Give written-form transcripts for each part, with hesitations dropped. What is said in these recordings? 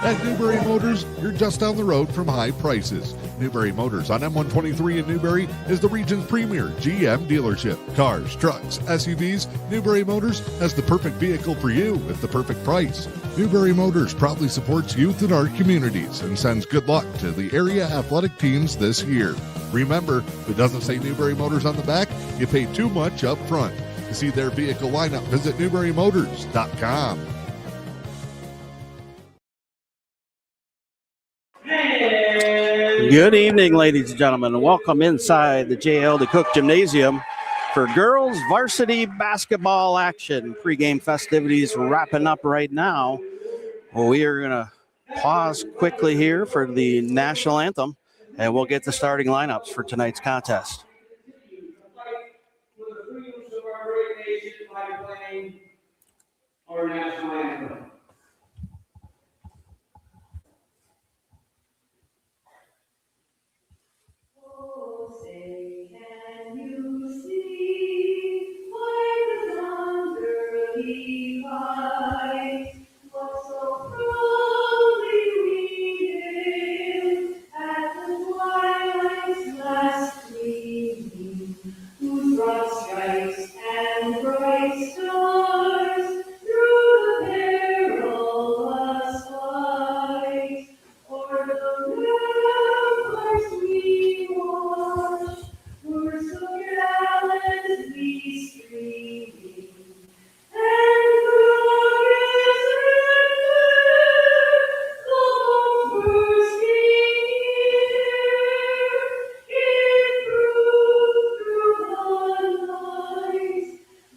At Newberry Motors, you're just down the road from high prices. Newberry Motors on M123 in Newberry is the region's premier GM dealership. Cars, trucks, SUVs, Newberry Motors has the perfect vehicle for you at the perfect price. Newberry Motors proudly supports youth in our communities and sends good luck to the area athletic teams this year. Remember, if it doesn't say Newberry Motors on the back, you pay too much up front. To see their vehicle lineup, visit NewberryMotors.com. Good evening, ladies and gentlemen, and welcome inside the J.L. DeCook Gymnasium for girls varsity basketball action. Pre-game festivities wrapping up right now. Well, we are going to pause quickly here for the national anthem, and we'll get the starting lineups for tonight's contest. Our national anthem. Oh, say, can you see why the thunder divides? What so proudly we hailed at the twilight's last gleaming, whose broad stripes and bright stars through the perilous fight, o'er the ramparts we watched, were so gallantly streaming, and glorious red thoughts bursting here, it proved through the night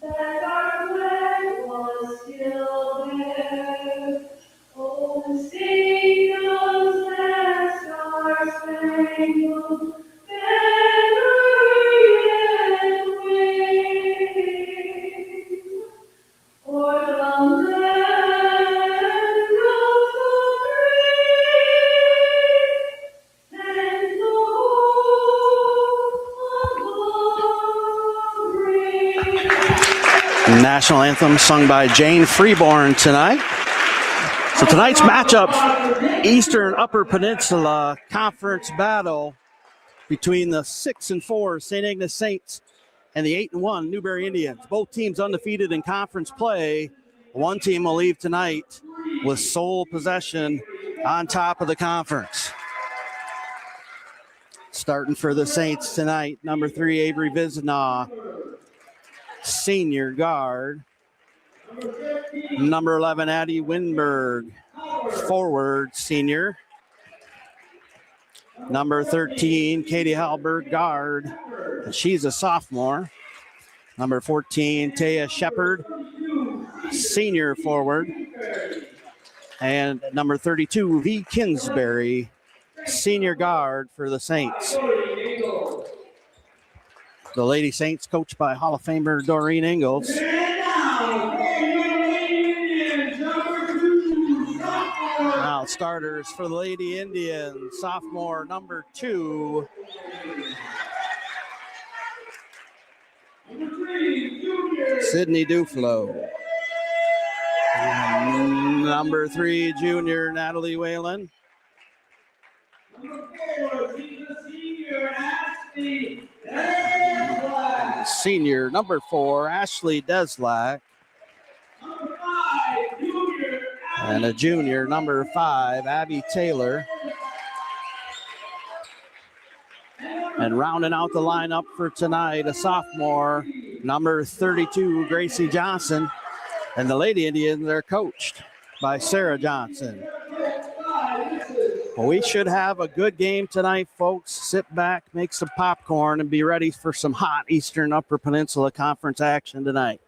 that our flag was still there. Oh, sing us that star-spangled banner yet wave, o'er the land of the brave and the home of the brave. National anthem sung by Jane Freeborn tonight. So tonight's matchup, Eastern Upper Peninsula Conference battle between the 6-4 St. Ignace Saints and the 8-1 Newberry Indians. Both teams undefeated in conference play. One team will leave tonight with sole possession on top of the conference. Starting for the Saints tonight, number 3, Avery Vizna, senior guard. Number 11, Addie Winberg, forward, senior. Number 13, Katie Hallberg, guard. She's a sophomore. Number 14, Taya Shepard, senior forward. And number 32, V. Kinsbury, senior guard for the Saints. The Lady Saints coached by Hall of Famer Doreen Ingalls. Now starters for the Lady Indians, sophomore number 2. Sydney Duflo. Number 3, junior Natalie Whalen. Senior number 4, Ashley Deslack. And a junior, number 5, Abby Taylor. And rounding out the lineup for tonight, a sophomore, number 32, Gracie Johnson. And the Lady Indians are coached by Sarah Johnson. Well, we should have a good game tonight, folks. Sit back, make some popcorn, and be ready for some hot Eastern Upper Peninsula Conference action tonight.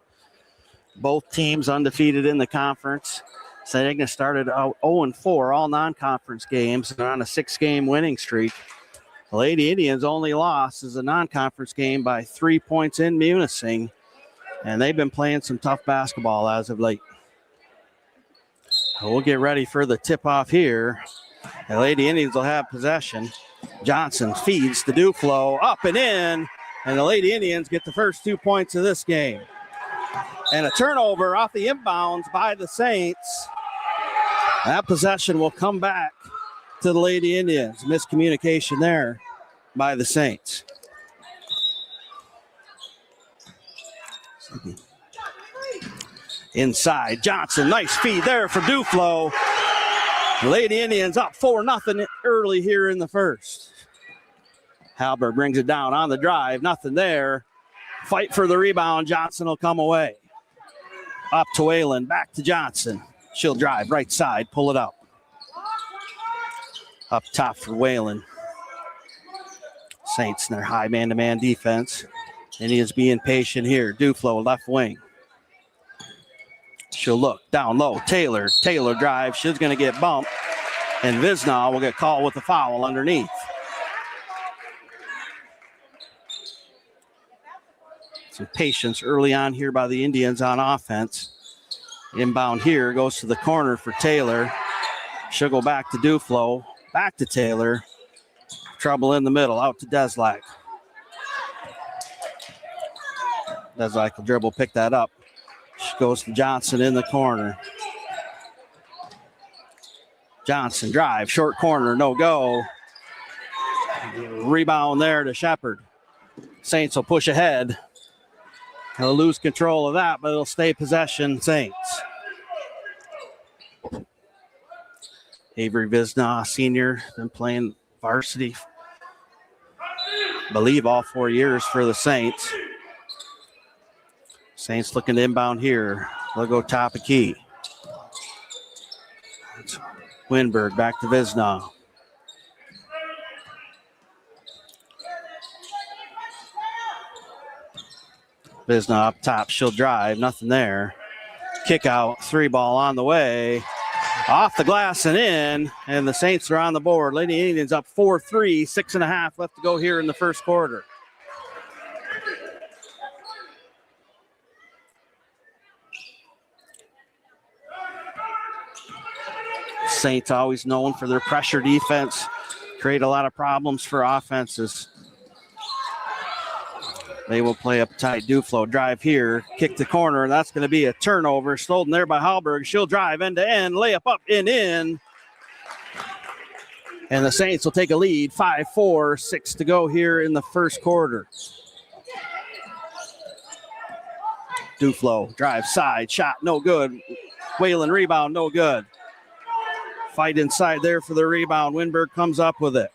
Both teams undefeated in the conference. St. Ignace started out 0-4, all non-conference games, and on a 6-game winning streak. The Lady Indians' only loss is a non-conference game by 3 points in Munising, and they've been playing some tough basketball as of late. We'll get ready for the tip-off here. The Lady Indians will have possession. Johnson feeds to Duflo, up and in, and the Lady Indians get the first 2 points of this game. And a turnover off the inbounds by the Saints. That possession will come back to the Lady Indians. Miscommunication there by the Saints. Inside, Johnson, nice feed there for Duflo. Lady Indians up 4-0 early here in the first. Halberg brings it down on the drive, nothing there. Fight for the rebound, Johnson will come away. Up to Whalen, back to Johnson. She'll drive right side, pull it up. Up top for Whalen. Saints in their high man-to-man defense. Indians being patient here. Duflo, left wing. She'll look down low. Taylor drive. She's going to get bumped. And Visnaw will get called with a foul underneath. Some patience early on here by the Indians on offense. Inbound here goes to the corner for Taylor. She'll go back to Duflo. Back to Taylor. Trouble in the middle. Out to Deslak. Deslak will dribble, pick that up. She goes to Johnson in the corner. Johnson drive, short corner, no go. Rebound there to Shepard. Saints will push ahead. He'll lose control of that, but it'll stay possession Saints. Avery Visnaw, senior, been playing varsity, I believe, all 4 years for the Saints. Saints looking to inbound here. They'll go top of key. It's Winberg back to Visnaw. Visnaw up top. She'll drive. Nothing there. Kick out. 3 ball on the way. Off the glass and in. And the Saints are on the board. Lady Indians up 4-3. 6.5 left to go here in the first quarter. Saints always known for their pressure defense. Create a lot of problems for offenses. They will play up tight. Duflo drive here, kick the corner. That's going to be a turnover. Stolen there by Hallberg. She'll drive end to end, layup up and in. And the Saints will take a lead. 5-4, 6 to go here in the first quarter. Duflo drive side, shot no good. Whalen rebound, no good. Fight inside there for the rebound. Winberg comes up with it.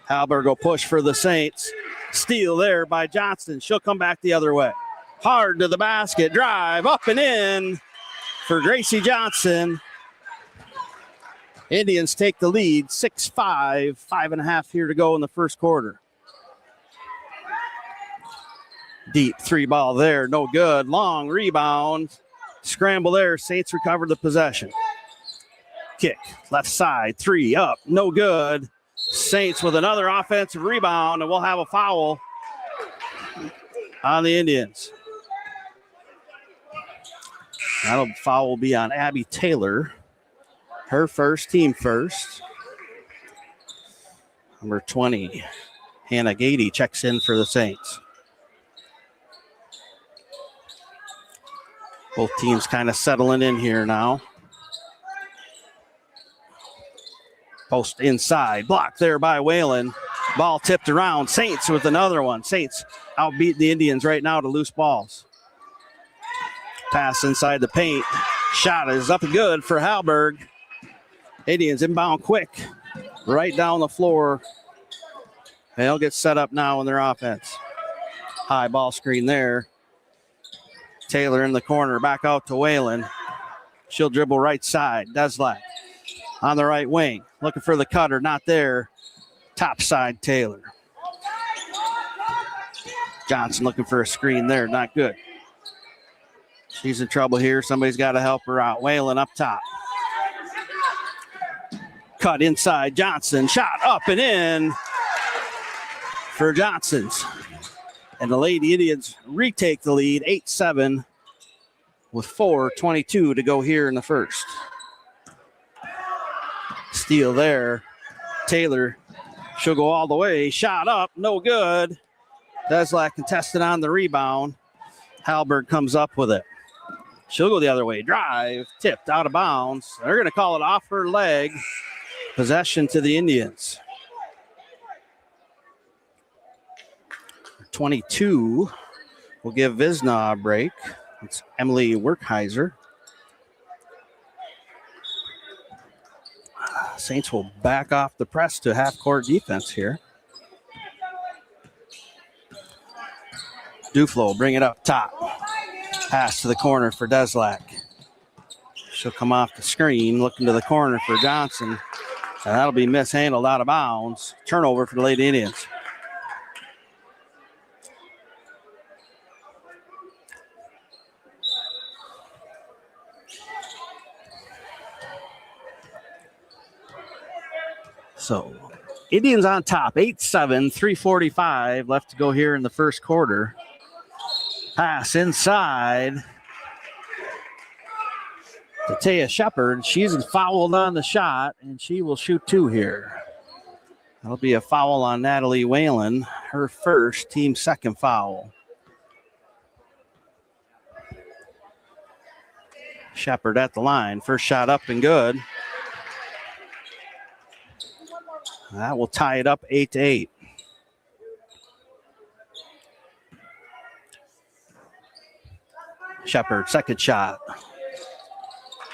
Hallberg will push for the Saints. Steal there by Johnson. She'll come back the other way. Hard to the basket. Drive up and in for Gracie Johnson. Indians take the lead. 6-5. 5.5 here to go in the first quarter. Deep 3 ball there. No good. Long rebound. Scramble there. Saints recover the possession. Kick. Left side. 3 up. No good. Saints with another offensive rebound, and we'll have a foul on the Indians. That'll foul will be on Abby Taylor. Her first, team first. Number 20, Hannah Gady checks in for the Saints. Both teams kind of settling in here now. Post inside, blocked there by Whalen. Ball tipped around. Saints with another one. Saints outbeat the Indians right now to loose balls. Pass inside the paint. Shot is up and good for Hallberg. Indians inbound quick. Right down the floor. And they'll get set up now in their offense. High ball screen there. Taylor in the corner. Back out to Whalen. She'll dribble right side. Deslak on the right wing. Looking for the cutter, not there. Top side, Taylor. Johnson looking for a screen there, not good. She's in trouble here. Somebody's got to help her out. Whalen up top. Cut inside, Johnson. Shot up and in for Johnson's. And the Lady Indians retake the lead, 8-7 with 4:22 to go here in the first. Steal there. Taylor, she'll go all the way. Shot up, no good. Deslak contested on the rebound. Hallberg comes up with it. She'll go the other way. Drive, tipped out of bounds. They're going to call it off her leg. Possession to the Indians. 22 will give Visna a break. It's Emily Werkheiser. Saints will back off the press to half-court defense here. Duflo bring it up top. Pass to the corner for Deslack. She'll come off the screen, looking to the corner for Johnson. And that'll be mishandled out of bounds. Turnover for the Lady Indians. So, Indians on top, 8-7, 3:45 left to go here in the first quarter. Pass inside to Taya Shepard. She's fouled on the shot, and she will shoot 2 here. That'll be a foul on Natalie Whalen, her first, team second foul. Shepard at the line, first shot up and good. That will tie it up 8-8. Shepard, second shot.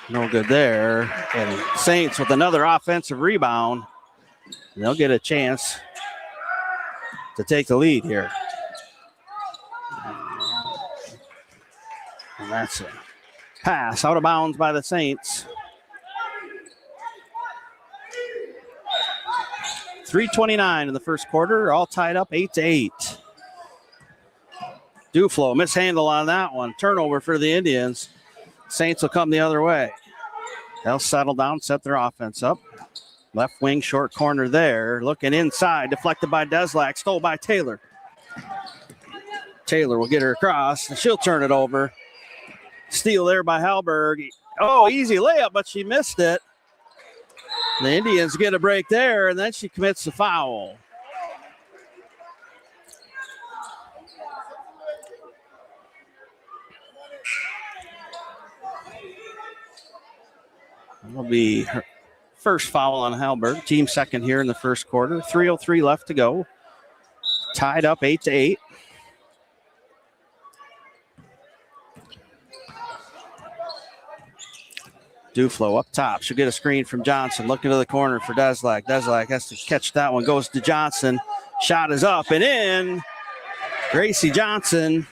No good there. And Saints with another offensive rebound. And they'll get a chance to take the lead here. And that's a pass out of bounds by the Saints. 3:29 in the first quarter, all tied up 8-8. Duflo, mishandle on that one. Turnover for the Indians. Saints will come the other way. They'll settle down, set their offense up. Left wing, short corner there. Looking inside, deflected by Deslack, stole by Taylor. Taylor will get her across, and she'll turn it over. Steal there by Hallberg. Oh, easy layup, but she missed it. The Indians get a break there, and then she commits the foul. That'll be her first foul on Hallberg. Team second here in the first quarter. 3:03 left to go. Tied up 8-8. Duflo up top. She'll get a screen from Johnson. Looking to the corner for Deslack. Deslack has to catch that one. Goes to Johnson. Shot is up and in. Gracie Johnson.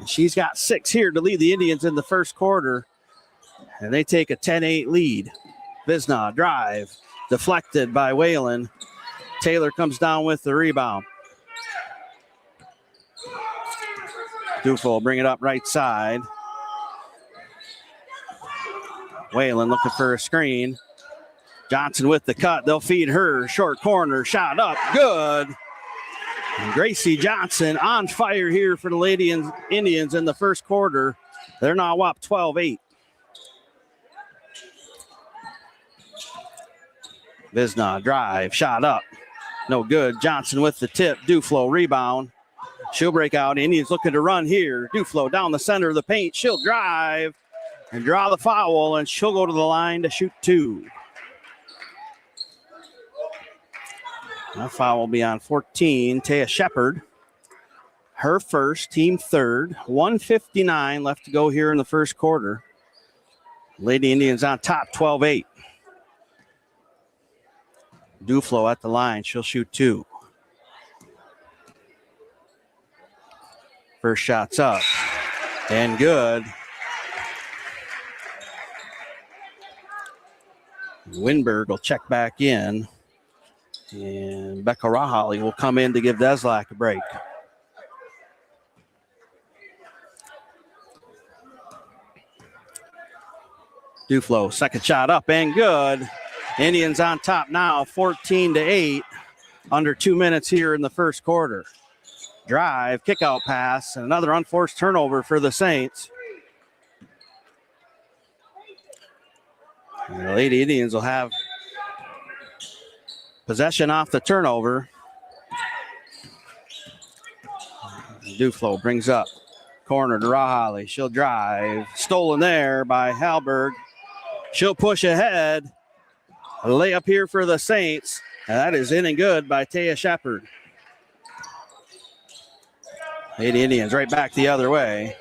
She's got 6 here to lead the Indians in the first quarter. And they take a 10-8 lead. Visna drive. Deflected by Whalen. Taylor comes down with the rebound. Duflo will bring it up right side. Whalen looking for a screen. Johnson with the cut. They'll feed her. Short corner. Shot up. Good. And Gracie Johnson on fire here for the Lady Indians in the first quarter. They're now up 12-8. Visna drive. Shot up. No good. Johnson with the tip. Duflo rebound. She'll break out. Indians looking to run here. Duflo down the center of the paint. She'll drive and draw the foul, and she'll go to the line to shoot 2. That foul will be on 14, Taya Shepard. Her first, team third. 1:59 left to go here in the first quarter. Lady Indians on top, 12-8. Duflo at the line. She'll shoot 2. First shot's up and good. Winberg will check back in. And Becca Rahali will come in to give Deslack a break. Duflo, second shot up and good. Indians on top now, 14-8. Under 2 minutes here in the first quarter. Drive, kick out pass, and another unforced turnover for the Saints. And the Lady Indians will have possession off the turnover. Duflo brings up Corner to Rahali. She'll drive. Stolen there by Halberg. She'll push ahead. A layup here for the Saints. And that is in and good by Taya Shepard. Lady Indians right back the other way.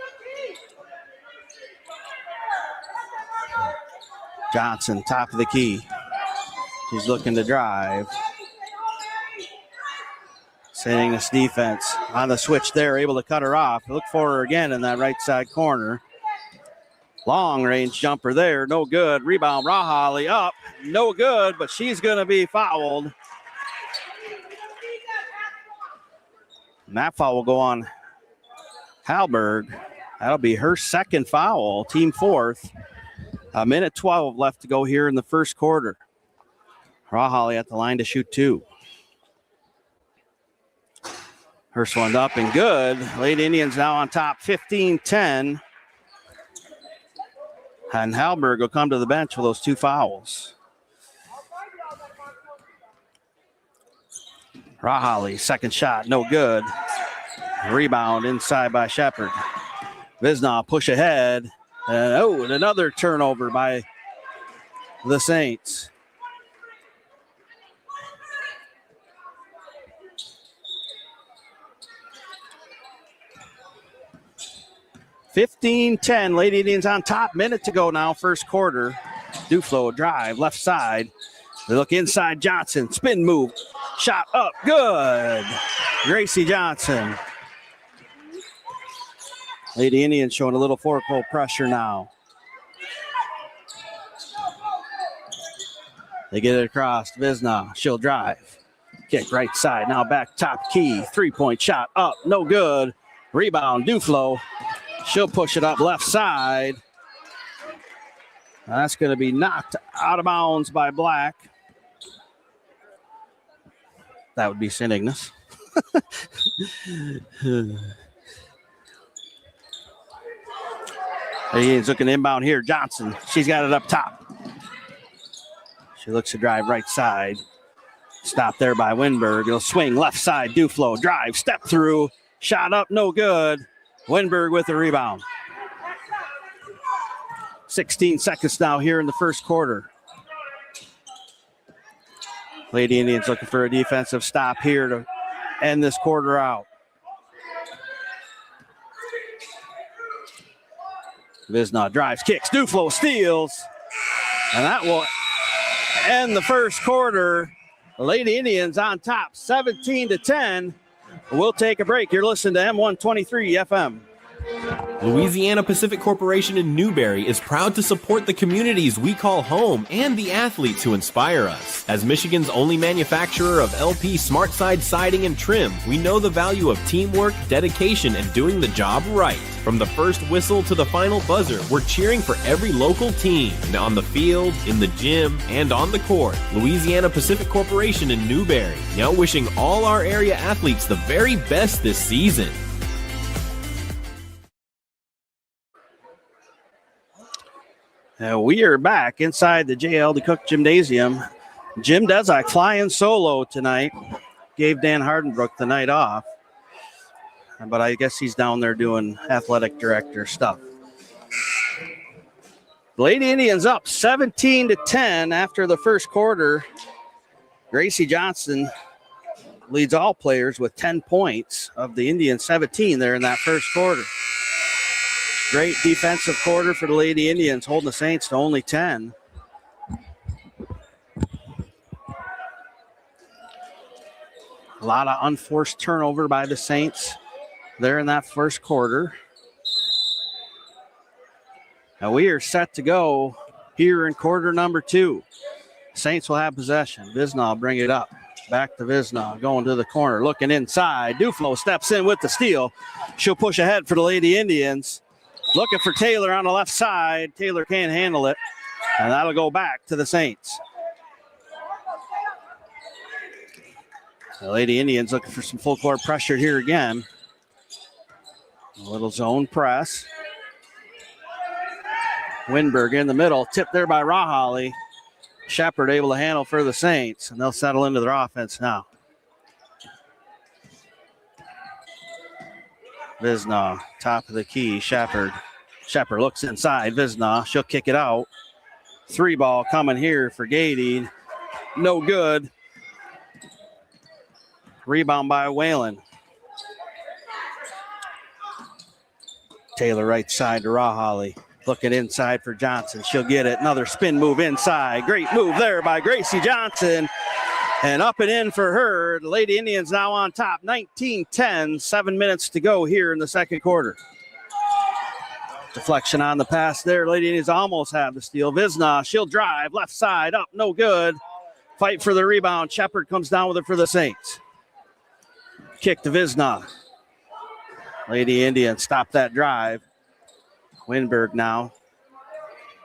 Johnson, top of the key. She's looking to drive. Setting this defense on the switch there, able to cut her off. Look for her again in that right side corner. Long range jumper there, no good. Rebound, Rahali up, no good, but she's going to be fouled. And that foul will go on Halberg. That'll be her second foul, team fourth. A minute 12 left to go here in the first quarter. Rahali at the line to shoot two. First one up and good. Lady Indians now on top, 15-10. And Halberg will come to the bench with those two fouls. Rahali, second shot, no good. Rebound inside by Shepard. Visnaugh push ahead. And another turnover by the Saints. (15-10). Lady Indians on top. Minute to go now, first quarter. Duflo drive, left side. They look inside. Johnson, spin move. Shot up, good. Gracie Johnson. Lady Indians showing a little four-pole pressure now. They get it across. Visnaugh, she'll drive. Kick right side, now back top key. Three-point shot up, no good. Rebound, Duflo. She'll push it up left side. That's going to be knocked out of bounds by Black. That would be St. Ignace. He's looking inbound here. Johnson, she's got it up top. She looks to drive right side. Stop there by Winberg. He'll swing left side. Duflo drive, step through. Shot up, no good. Winberg with the rebound. 16 seconds now here in the first quarter. Lady Indians looking for a defensive stop here to end this quarter out. Visnaugh drives, kicks, Duflo steals. And that will end the first quarter. The Lady Indians on top, 17-10. We'll take a break. You're listening to M123 FM. Louisiana Pacific Corporation in Newberry is proud to support the communities we call home and the athletes who inspire us. As Michigan's only manufacturer of LP Smart Side siding and trim, we know the value of teamwork, dedication, and doing the job right. From the first whistle to the final buzzer, we're cheering for every local team. And on the field, in the gym, and on the court, Louisiana Pacific Corporation in Newberry. Now wishing all our area athletes the very best this season. We are back inside the J.L. DeCook Gymnasium. Jim Desak flying solo tonight. Gave Dan Hardenbrook the night off. But I guess he's down there doing athletic director stuff. Lady Indians up 17-10 after the first quarter. Gracie Johnson leads all players with 10 points of the Indians 17 there in that first quarter. Great defensive quarter for the Lady Indians, holding the Saints to only 10. A lot of unforced turnover by the Saints there in that first quarter. Now we are set to go here in quarter number two. Saints will have possession. Visnaugh will bring it up. Back to Visnaugh, going to the corner, looking inside. Duflo steps in with the steal. She'll push ahead for the Lady Indians. Looking for Taylor on the left side. Taylor can't handle it. And that'll go back to the Saints. The Lady Indians looking for some full court pressure here again. A little zone press. Winberg in the middle. Tipped there by Rahali. Shepard able to handle for the Saints. And they'll settle into their offense now. Visna, top of the key. Shepard looks inside. Visna, she'll kick it out. 3 ball coming here for Gady. No good. Rebound by Whalen. Taylor right side to Rawholly. Looking inside for Johnson. She'll get it. Another spin move inside. Great move there by Gracie Johnson. And up and in for her. The Lady Indians now on top. 19-10. 7 minutes to go here in the second quarter. Deflection on the pass there. Lady Indians almost have the steal. Visna, she'll drive. Left side up. No good. Fight for the rebound. Shepard comes down with it for the Saints. Kick to Visna. Lady Indians stop that drive. Winberg now.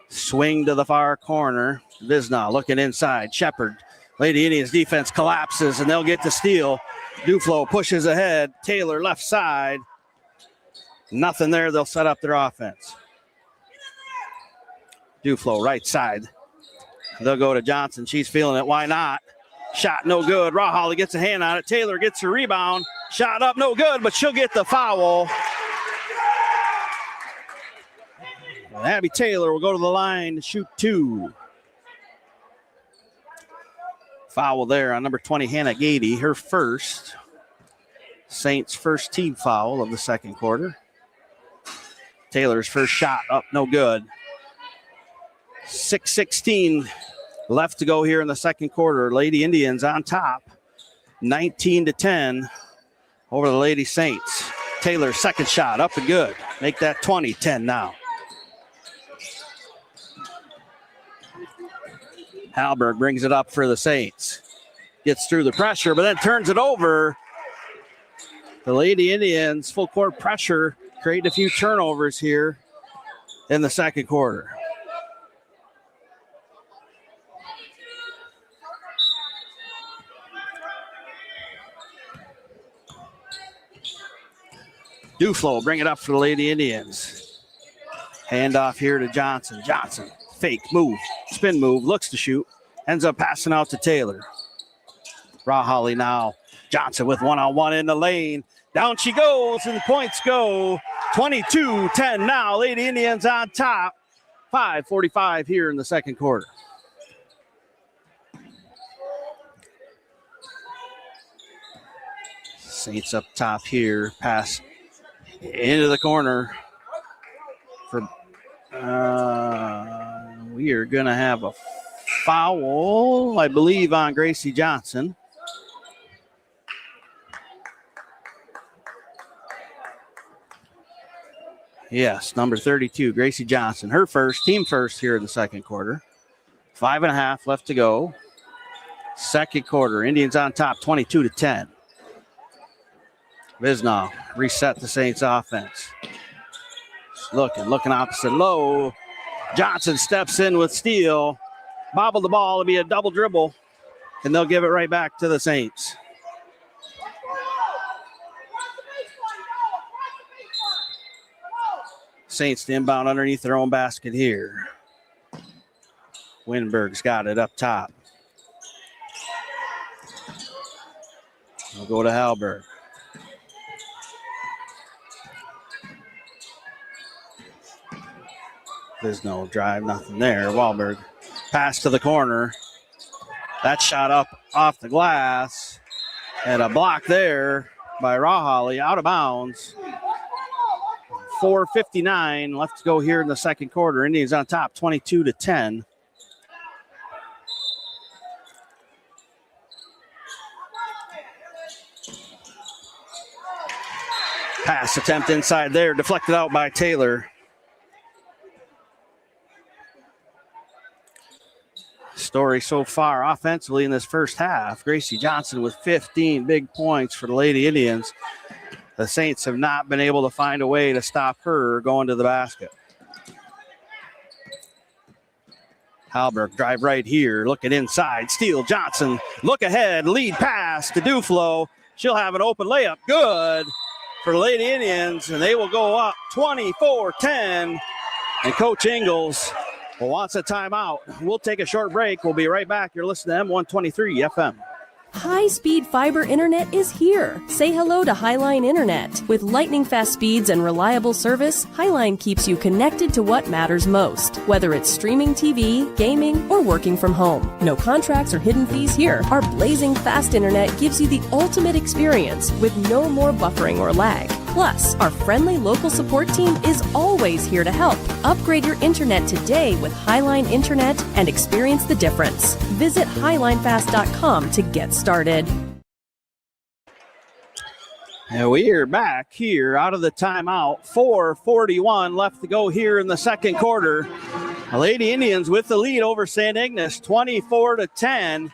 Swing to the far corner. Visna looking inside. Shepard. Lady Indians defense collapses and they'll get the steal. Duflo pushes ahead. Taylor left side. Nothing there. They'll set up their offense. Duflo right side. They'll go to Johnson. She's feeling it. Why not? Shot no good. Rawholly gets a hand on it. Taylor gets a rebound. Shot up no good, but she'll get the foul. And Abby Taylor will go to the line to shoot 2. Foul there on number 20, Hannah Gady, her first. Saints' first team foul of the second quarter. Taylor's first shot up, no good. 6:16 left to go here in the second quarter. Lady Indians on top, 19-10 over the Lady Saints. Taylor's second shot up and good. Make that 20-10 now. Halberg brings it up for the Saints. Gets through the pressure, but then turns it over. The Lady Indians, full court pressure, creating a few turnovers here in the second quarter. Duflo bring it up for the Lady Indians. Hand off here to Johnson. Johnson, fake move, spin move, looks to shoot, ends up passing out to Taylor. Rawholly now. Johnson with one-on-one in the lane. Down she goes, and the points go. 22-10 now. Lady Indians on top. 5:45 here in the second quarter. Saints up top here. Pass into the corner. We are going to have a foul, I believe, on Gracie Johnson. Yes, number 32, Gracie Johnson. Her first, team first here in the second quarter. 5.5 left to go. Second quarter, Indians on top, 22-10. Visnow reset the Saints offense. Looking opposite low. Johnson steps in with steal. Bobble the ball. It'll be a double dribble, and they'll give it right back to the Saints. Saints to inbound underneath their own basket here. Winberg's got it up top. We'll go to Halberg. There's no drive, nothing there. Wahlberg pass to the corner. That shot up off the glass. And a block there by Rawholly, out of bounds. 4:59 left to go here in the second quarter. Indians on top, 22-10. Pass attempt inside there, deflected out by Taylor. Story so far offensively in this first half. Gracie Johnson with 15 big points for the Lady Indians. The Saints have not been able to find a way to stop her going to the basket. Halberg drive right here, looking inside. Steele Johnson, look ahead, lead pass to Duflo. She'll have an open layup. Good for the Lady Indians, and they will go up 24-10. And Coach Ingalls wants a timeout. We'll take a short break. We'll be right back. You're listening to M123 FM. High-speed fiber internet is here. Say hello to Highline Internet. With lightning-fast speeds and reliable service, Highline keeps you connected to what matters most. Whether it's streaming TV, gaming, or working from home. No contracts or hidden fees here. Our blazing fast internet gives you the ultimate experience with no more buffering or lag. Plus, our friendly local support team is always here to help. Upgrade your internet today with Highline Internet and experience the difference. Visit highlinefast.com to get started. And we are back here out of the timeout. 4:41 left to go here in the second quarter. The Lady Indians with the lead over St. Ignace, 24-10.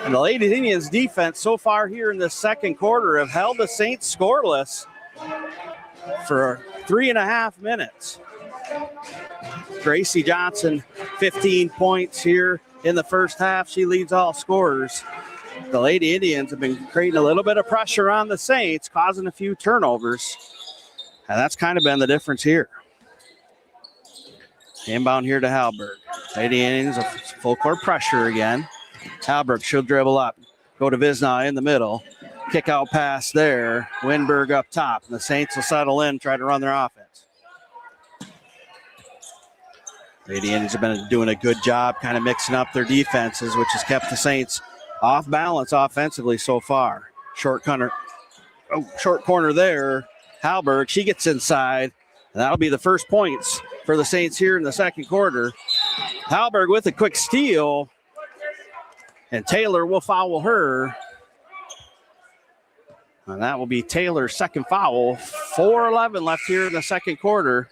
And the Lady Indians defense so far here in the second quarter have held the Saints scoreless for 3.5 minutes. Gracie Johnson, 15 points here in the first half. She leads all scorers. The Lady Indians have been creating a little bit of pressure on the Saints, causing a few turnovers. And that's kind of been the difference here. Inbound here to Halberg. Lady Indians, a full court pressure again. Halberg, she'll dribble up. Go to Visna in the middle. Kick out pass there. Winberg up top. And the Saints will settle in, try to run their offense. Lady Indians have been doing a good job kind of mixing up their defenses, which has kept the Saints off balance offensively so far. Short corner there. Halberg, she gets inside. And that'll be the first points for the Saints here in the second quarter. Halberg with a quick steal. And Taylor will foul her. And that will be Taylor's second foul. 4:11 left here in the second quarter.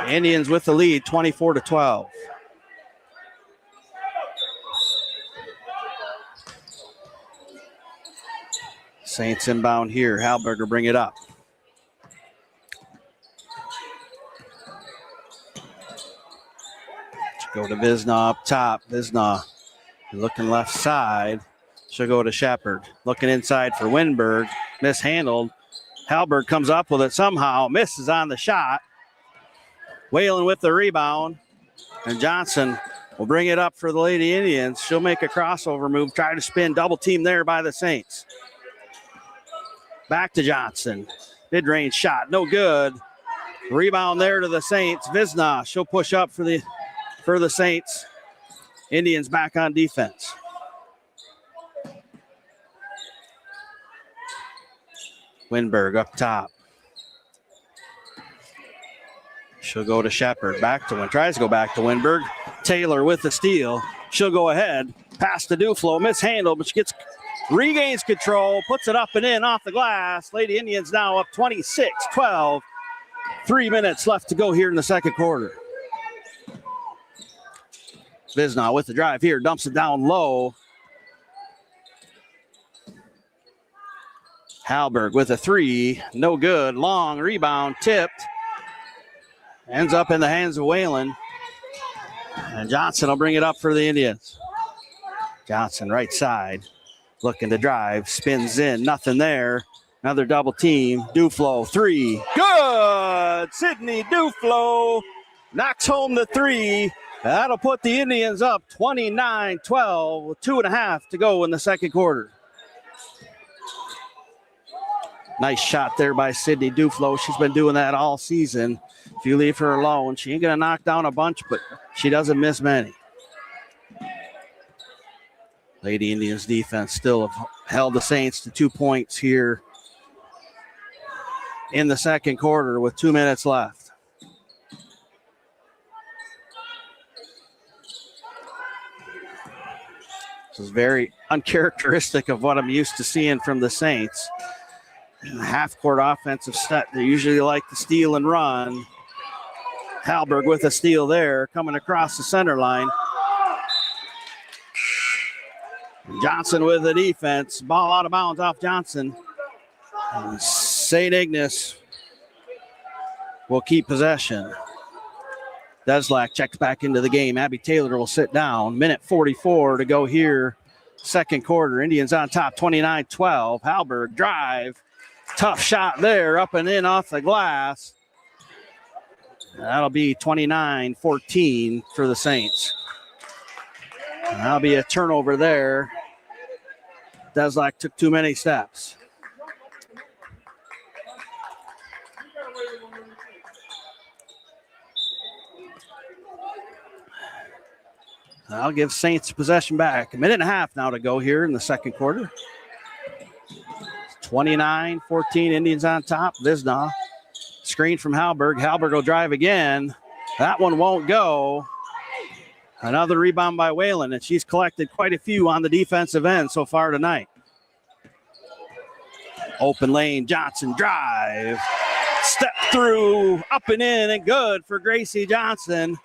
Indians with the lead, 24-12. Saints inbound here. Halberg will bring it up. Go to Visna up top. Visna looking left side. She'll go to Shepard. Looking inside for Winberg. Mishandled. Halberg comes up with it somehow. Misses on the shot. Whalen with the rebound. And Johnson will bring it up for the Lady Indians. She'll make a crossover move. Try to spin. Double team there by the Saints. Back to Johnson. Mid-range shot. No good. Rebound there to the Saints. Visna. She'll push up for the Saints. Indians back on defense. Winberg up top. She'll go to Shepard. Back to Win. Tries to go back to Winberg. Taylor with the steal. She'll go ahead. Pass to Duflo. Mishandled, but she regains control. Puts it up and in off the glass. Lady Indians now up 26-12. 3 minutes left to go here in the second quarter. Visna with the drive here. Dumps it down low. Halberg with a three. No good. Long rebound. Tipped. Ends up in the hands of Whalen. And Johnson will bring it up for the Indians. Johnson right side. Looking to drive. Spins in. Nothing there. Another double team. Duflo. Three. Good. Sydney Duflo knocks home the three. That'll put the Indians up 29-12 with 2.5 to go in the second quarter. Nice shot there by Sydney Duflo. She's been doing that all season. If you leave her alone, she ain't going to knock down a bunch, but she doesn't miss many. Lady Indians defense still have held the Saints to 2 points here in the second quarter with 2 minutes left. This is very uncharacteristic of what I'm used to seeing from the Saints. Half-court offensive set. They usually like to steal and run. Halberg with a steal there, coming across the center line. Johnson with the defense. Ball out of bounds off Johnson. St. Ignace will keep possession. Deslack checks back into the game. Abby Taylor will sit down. Minute 44 to go here. Second quarter. Indians on top, 29-12. Halberg drive. Tough shot there, up and in off the glass. That'll be 29-14 for the Saints. And that'll be a turnover there. Deslak took too many steps. I'll give Saints possession back. A minute and a half now to go here in the second quarter. 29-14, Indians on top. Visna, screen from Halberg. Halberg will drive again. That one won't go. Another rebound by Whalen, and she's collected quite a few on the defensive end so far tonight. Open lane, Johnson drive. Step through, up and in, and good for Gracie Johnson.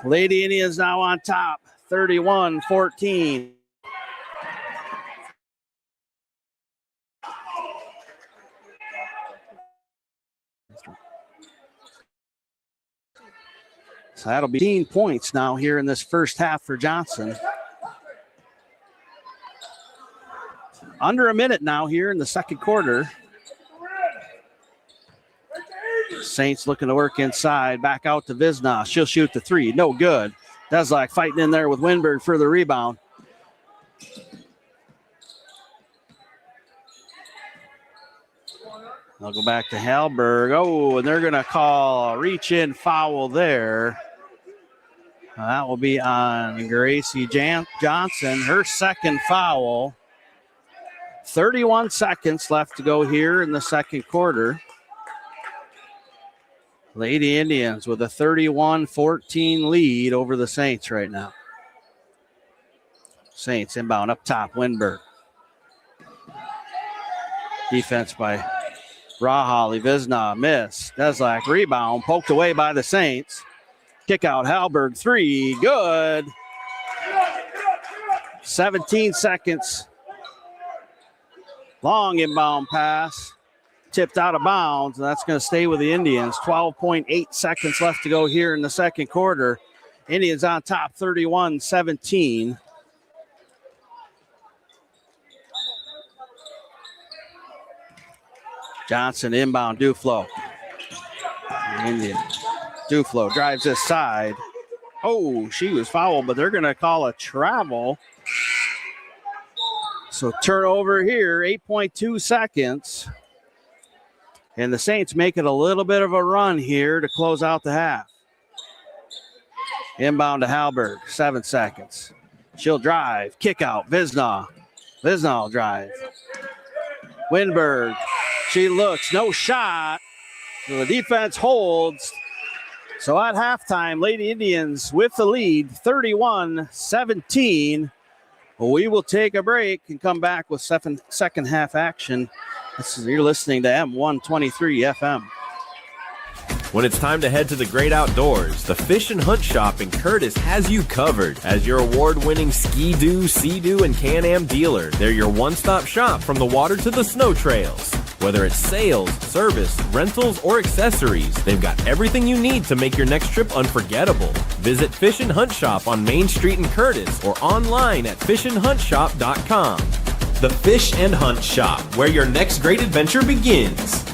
Lady Indians now on top, 31-14. So that'll be 15 points now here in this first half for Johnson. Under a minute now here in the second quarter. Saints looking to work inside. Back out to Visna. She'll shoot the three. No good. Deslak fighting in there with Winberg for the rebound. They'll go back to Halberg. Oh, and they're going to call a reach-in foul there. That will be on Gracie Johnson, her second foul. 31 seconds left to go here in the second quarter. Lady Indians with a 31-14 lead over the Saints right now. Saints inbound up top, Winberg. Defense by Rahali. Visna, miss. Deslak, rebound, poked away by the Saints. Kick out, Halberg, three, good. 17 seconds. Long inbound pass. Tipped out of bounds, and that's going to stay with the Indians. 12.8 seconds left to go here in the second quarter. Indians on top, 31-17. Johnson inbound, Duflo. Indian. Duflo drives this side. Oh, she was fouled, but they're going to call a travel. So turnover here, 8.2 seconds. And the Saints make it a little bit of a run here to close out the half. Inbound to Halberg, 7 seconds. She'll drive, kick out, Visna. Visna will drive. Winberg, she looks, no shot. So the defense holds. So at halftime, Lady Indians with the lead, 31-17. We will take a break and come back with second half action. You're listening to M123 FM. When it's time to head to the great outdoors, the Fish and Hunt Shop in Curtis has you covered. As your award-winning Ski-Doo, Sea-Doo, and Can-Am dealer, they're your one-stop shop from the water to the snow trails. Whether it's sales, service, rentals, or accessories, they've got everything you need to make your next trip unforgettable. Visit Fish and Hunt Shop on Main Street in Curtis or online at fishandhuntshop.com. The Fish and Hunt Shop, where your next great adventure begins.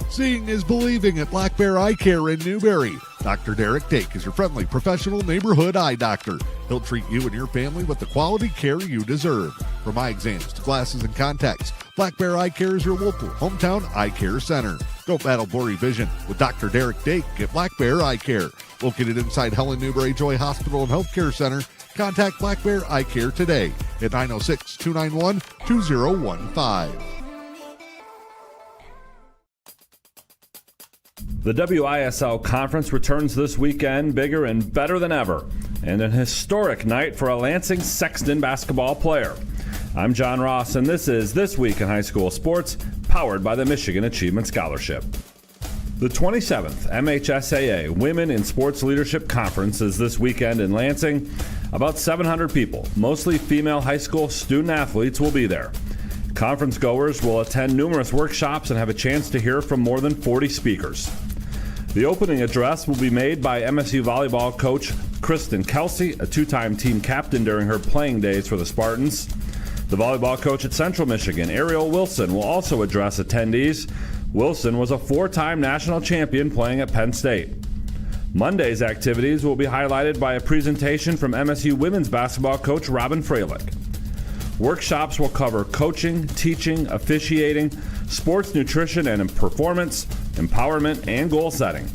Seeing is believing at Black Bear Eye Care in Newberry. Dr. Derek Dake is your friendly, professional neighborhood eye doctor. He'll treat you and your family with the quality care you deserve. From eye exams to glasses and contacts, Black Bear Eye Care is your local hometown eye care center. Don't battle blurry vision with Dr. Derek Dake at Black Bear Eye Care. Located inside Helen Newberry Joy Hospital and Healthcare Center, contact Black Bear Eye Care today at 906-291-2015. The WISL Conference returns this weekend bigger and better than ever, and an historic night for a Lansing Sexton basketball player. I'm John Ross, and this is This Week in High School Sports, powered by the Michigan Achievement Scholarship. The 27th MHSAA Women in Sports Leadership Conference is this weekend in Lansing. About 700 people, mostly female high school student athletes, will be there. Conference goers will attend numerous workshops and have a chance to hear from more than 40 speakers. The opening address will be made by MSU volleyball coach Kristen Kelsey, a two-time team captain during her playing days for the Spartans. The volleyball coach at Central Michigan, Ariel Wilson, will also address attendees. Wilson was a four-time national champion playing at Penn State. Monday's activities will be highlighted by a presentation from MSU women's basketball coach Robin Freilich. Workshops will cover coaching, teaching, officiating, sports nutrition and performance, empowerment, and goal setting.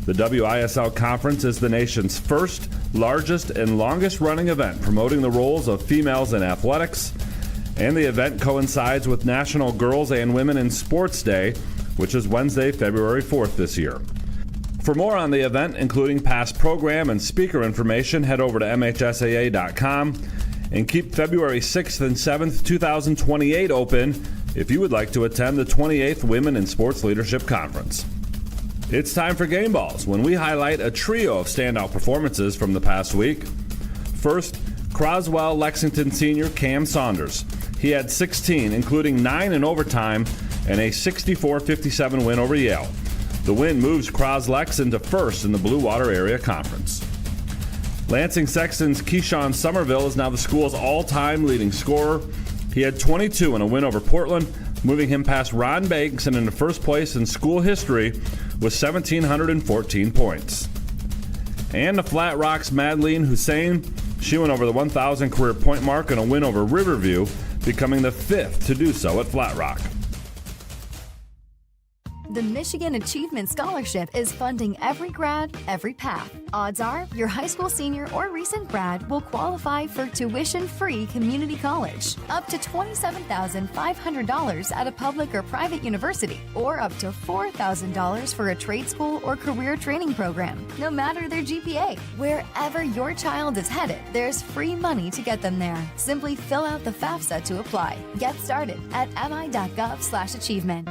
The WISL Conference is the nation's first, largest, and longest-running event promoting the roles of females in athletics, and the event coincides with National Girls and Women in Sports Day, which is Wednesday, February 4th this year. For more on the event, including past program and speaker information, head over to MHSAA.com and keep February 6th and 7th, 2028 open if you would like to attend the 28th Women in Sports Leadership Conference. It's time for Game Balls, when we highlight a trio of standout performances from the past week. First, Croswell Lexington senior Cam Saunders. He had 16, including 9 in overtime, and a 64-57 win over Yale. The win moves Cros-Lex into first in the Blue Water Area Conference. Lansing Sexton's Keyshawn Somerville is now the school's all-time leading scorer. He had 22 in a win over Portland, moving him past Ron Banks and into first place in school history with 1,714 points. And the Flat Rock's Madeleine Hussein, she went over the 1,000 career point mark in a win over Riverview, becoming the 5th to do so at Flat Rock. The Michigan Achievement Scholarship is funding every grad, every path. Odds are your high school senior or recent grad will qualify for tuition-free community college, up to $27,500 at a public or private university, or up to $4,000 for a trade school or career training program, no matter their GPA. Wherever your child is headed, there's free money to get them there. Simply fill out the FAFSA to apply. Get started at mi.gov/achievement.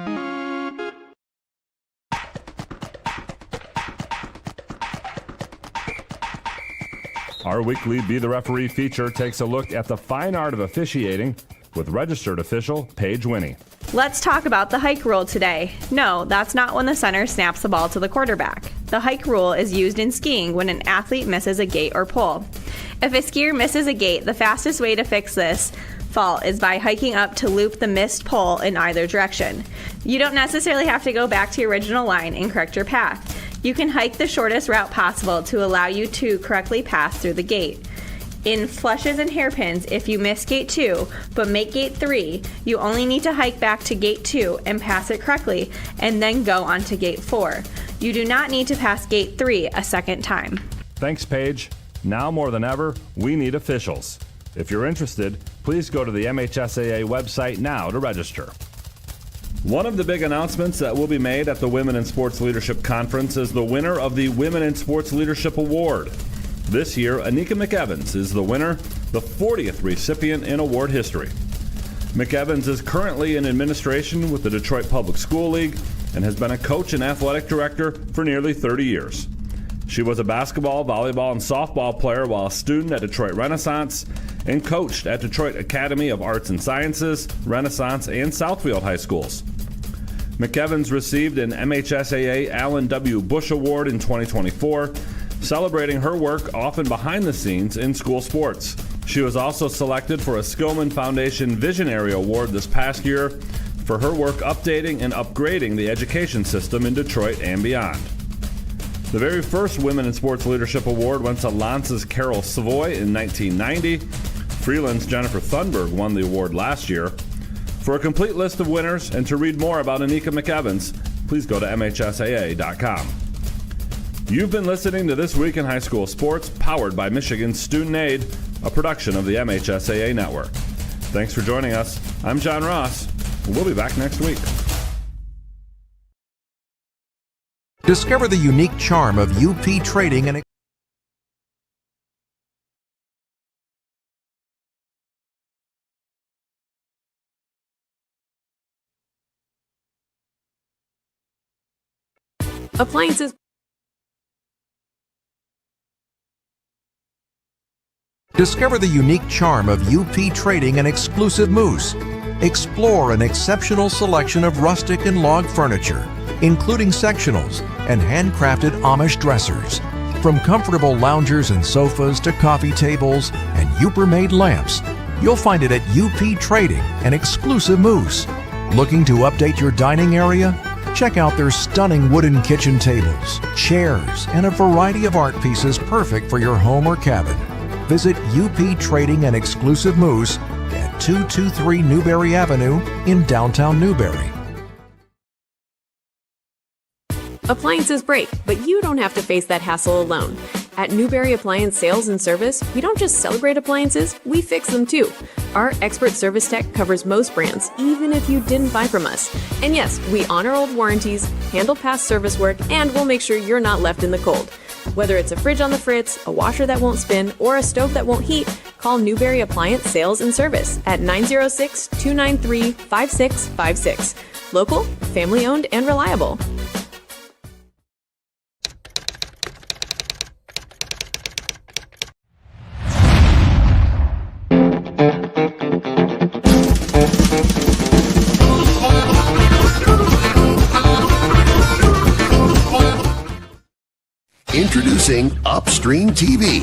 Our weekly Be the Referee feature takes a look at the fine art of officiating with registered official Paige Winnie. Let's talk about the hike rule today. No, that's not when the center snaps the ball to the quarterback. The hike rule is used in skiing when an athlete misses a gate or pole. If a skier misses a gate, the fastest way to fix this fault is by hiking up to loop the missed pole in either direction. You don't necessarily have to go back to your original line and correct your path. You can hike the shortest route possible to allow you to correctly pass through the gate. In flushes and hairpins, if you miss gate 2 but make gate 3, you only need to hike back to gate 2 and pass it correctly and then go on to gate 4. You do not need to pass gate 3 a second time. Thanks, Paige. Now more than ever, we need officials. If you're interested, please go to the MHSAA website now to register. One of the big announcements that will be made at the Women in Sports Leadership Conference is the winner of the Women in Sports Leadership Award. This year, Anika McEvans is the winner, the 40th recipient in award history. McEvans is currently in administration with the Detroit Public School League and has been a coach and athletic director for nearly 30 years. She was a basketball, volleyball, and softball player while a student at Detroit Renaissance and coached at Detroit Academy of Arts and Sciences, Renaissance, and Southfield High Schools. McEvans received an MHSAA Allen W. Bush Award in 2024, celebrating her work often behind the scenes in school sports. She was also selected for a Skillman Foundation Visionary Award this past year for her work updating and upgrading the education system in Detroit and beyond. The very first Women in Sports Leadership Award went to Lance's Carol Savoy in 1990. Freeland's Jennifer Thunberg won the award last year. For a complete list of winners and to read more about Anika McEvans, please go to MHSAA.com. You've been listening to This Week in High School Sports, powered by Michigan Student Aid, a production of the MHSAA Network. Thanks for joining us. I'm John Ross. We'll be back next week. Discover the unique charm of E.U.P Trading and appliances. Discover the unique charm of E.U.P Trading and exclusive moose. Explore an exceptional selection of rustic and log furniture, including sectionals and handcrafted Amish dressers. From comfortable loungers and sofas to coffee tables and E.U.P-made lamps, you'll find it at E.U.P Trading and exclusive moose. Looking to update your dining area? Check out their stunning wooden kitchen tables, chairs, and a variety of art pieces perfect for your home or cabin. Visit U.P. Trading and Exclusive Moose at 223 Newberry Avenue in downtown Newberry. Appliances break, but you don't have to face that hassle alone. At Newberry Appliance Sales and Service, we don't just celebrate appliances, we fix them too. Our expert service tech covers most brands, even if you didn't buy from us. And yes, we honor old warranties, handle past service work, and we'll make sure you're not left in the cold. Whether it's a fridge on the fritz, a washer that won't spin, or a stove that won't heat, call Newberry Appliance Sales and Service at 906-293-5656. Local, family-owned, and reliable. Introducing Upstream TV.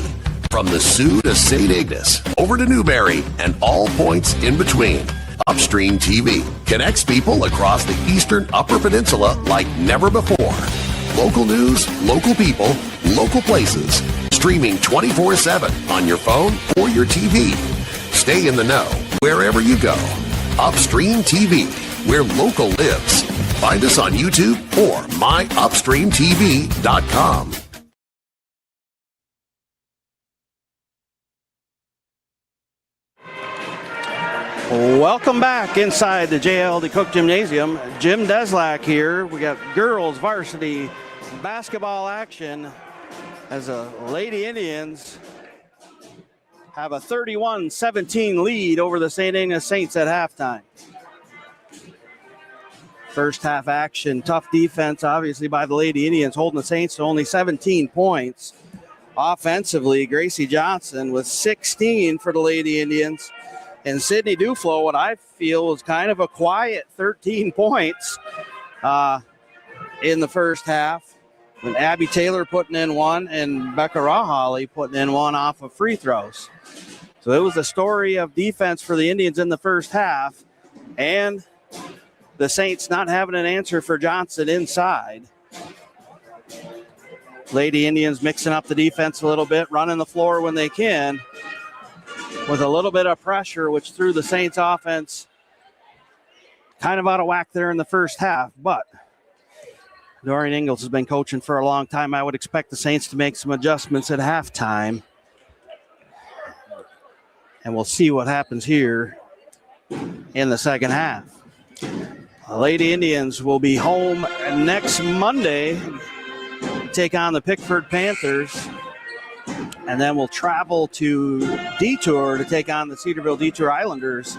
From the Sioux to St. Ignace, over to Newberry, and all points in between. Upstream TV connects people across the eastern Upper Peninsula like never before. Local news, local people, local places. Streaming 24/7 on your phone or your TV. Stay in the know wherever you go. Upstream TV, where local lives. Find us on YouTube or myupstreamtv.com. Welcome back inside the JLD Cook Gymnasium. Jim Deslack here. We got girls varsity basketball action as the Lady Indians have a 31-17 lead over the St. Ignace Saints at halftime. First half action, tough defense obviously by the Lady Indians, holding the Saints to only 17 points. Offensively, Gracie Johnson with 16 for the Lady Indians. And Sydney Duflo, what I feel was kind of a quiet 13 points in the first half. With Abby Taylor putting in one and Becca Rahali putting in one off of free throws. So it was a story of defense for the Indians in the first half. And the Saints not having an answer for Johnson inside. Lady Indians mixing up the defense a little bit, running the floor when they can, with a little bit of pressure, which threw the Saints offense kind of out of whack there in the first half. But Dorian Ingalls has been coaching for a long time. I would expect the Saints to make some adjustments at halftime. And we'll see what happens here in the second half. The Lady Indians will be home next Monday, take on the Pickford Panthers. And then we'll travel to Detour to take on the Cedarville Detour Islanders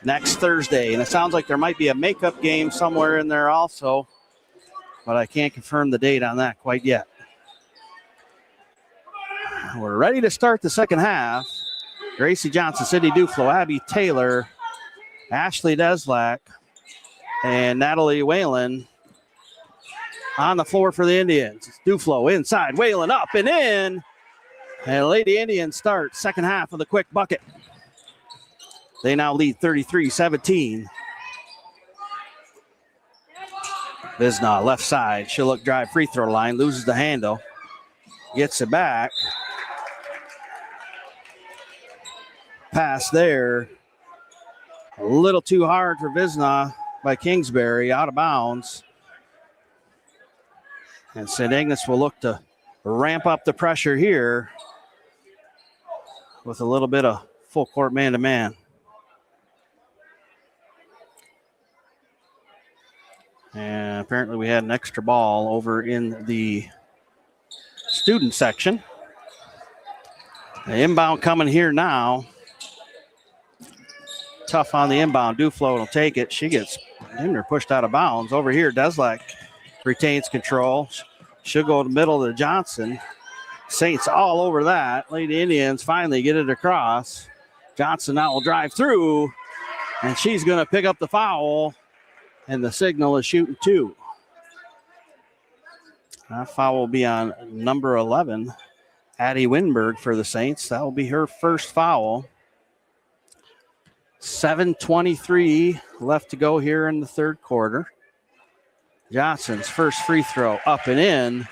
next Thursday. And it sounds like there might be a makeup game somewhere in there also, but I can't confirm the date on that quite yet. We're ready to start the second half. Gracie Johnson, Sydney Duflo, Abby Taylor, Ashley Deslack, and Natalie Whalen on the floor for the Indians. Duflo inside, Whalen up and in. And Lady Indians start second half of the quick bucket. They now lead 33-17. Visna left side. She'll look drive free throw line. Loses the handle. Gets it back. Pass there. A little too hard for Visna by Kingsbury. Out of bounds. And St. Ignace will look to ramp up the pressure here with a little bit of full court man-to-man. And apparently we had an extra ball over in the student section. The inbound coming here now. Tough on the inbound. Duflo will take it. She gets pushed out of bounds. Over here, Deslack retains control. She'll go to the middle to Johnson. Saints all over that. Lady Indians finally get it across. Johnson now will drive through, and she's going to pick up the foul, and the signal is shooting two. That foul will be on number 11, Addie Winberg for the Saints. That will be her first foul. 7:23 left to go here in the third quarter. Johnson's first free throw up and in.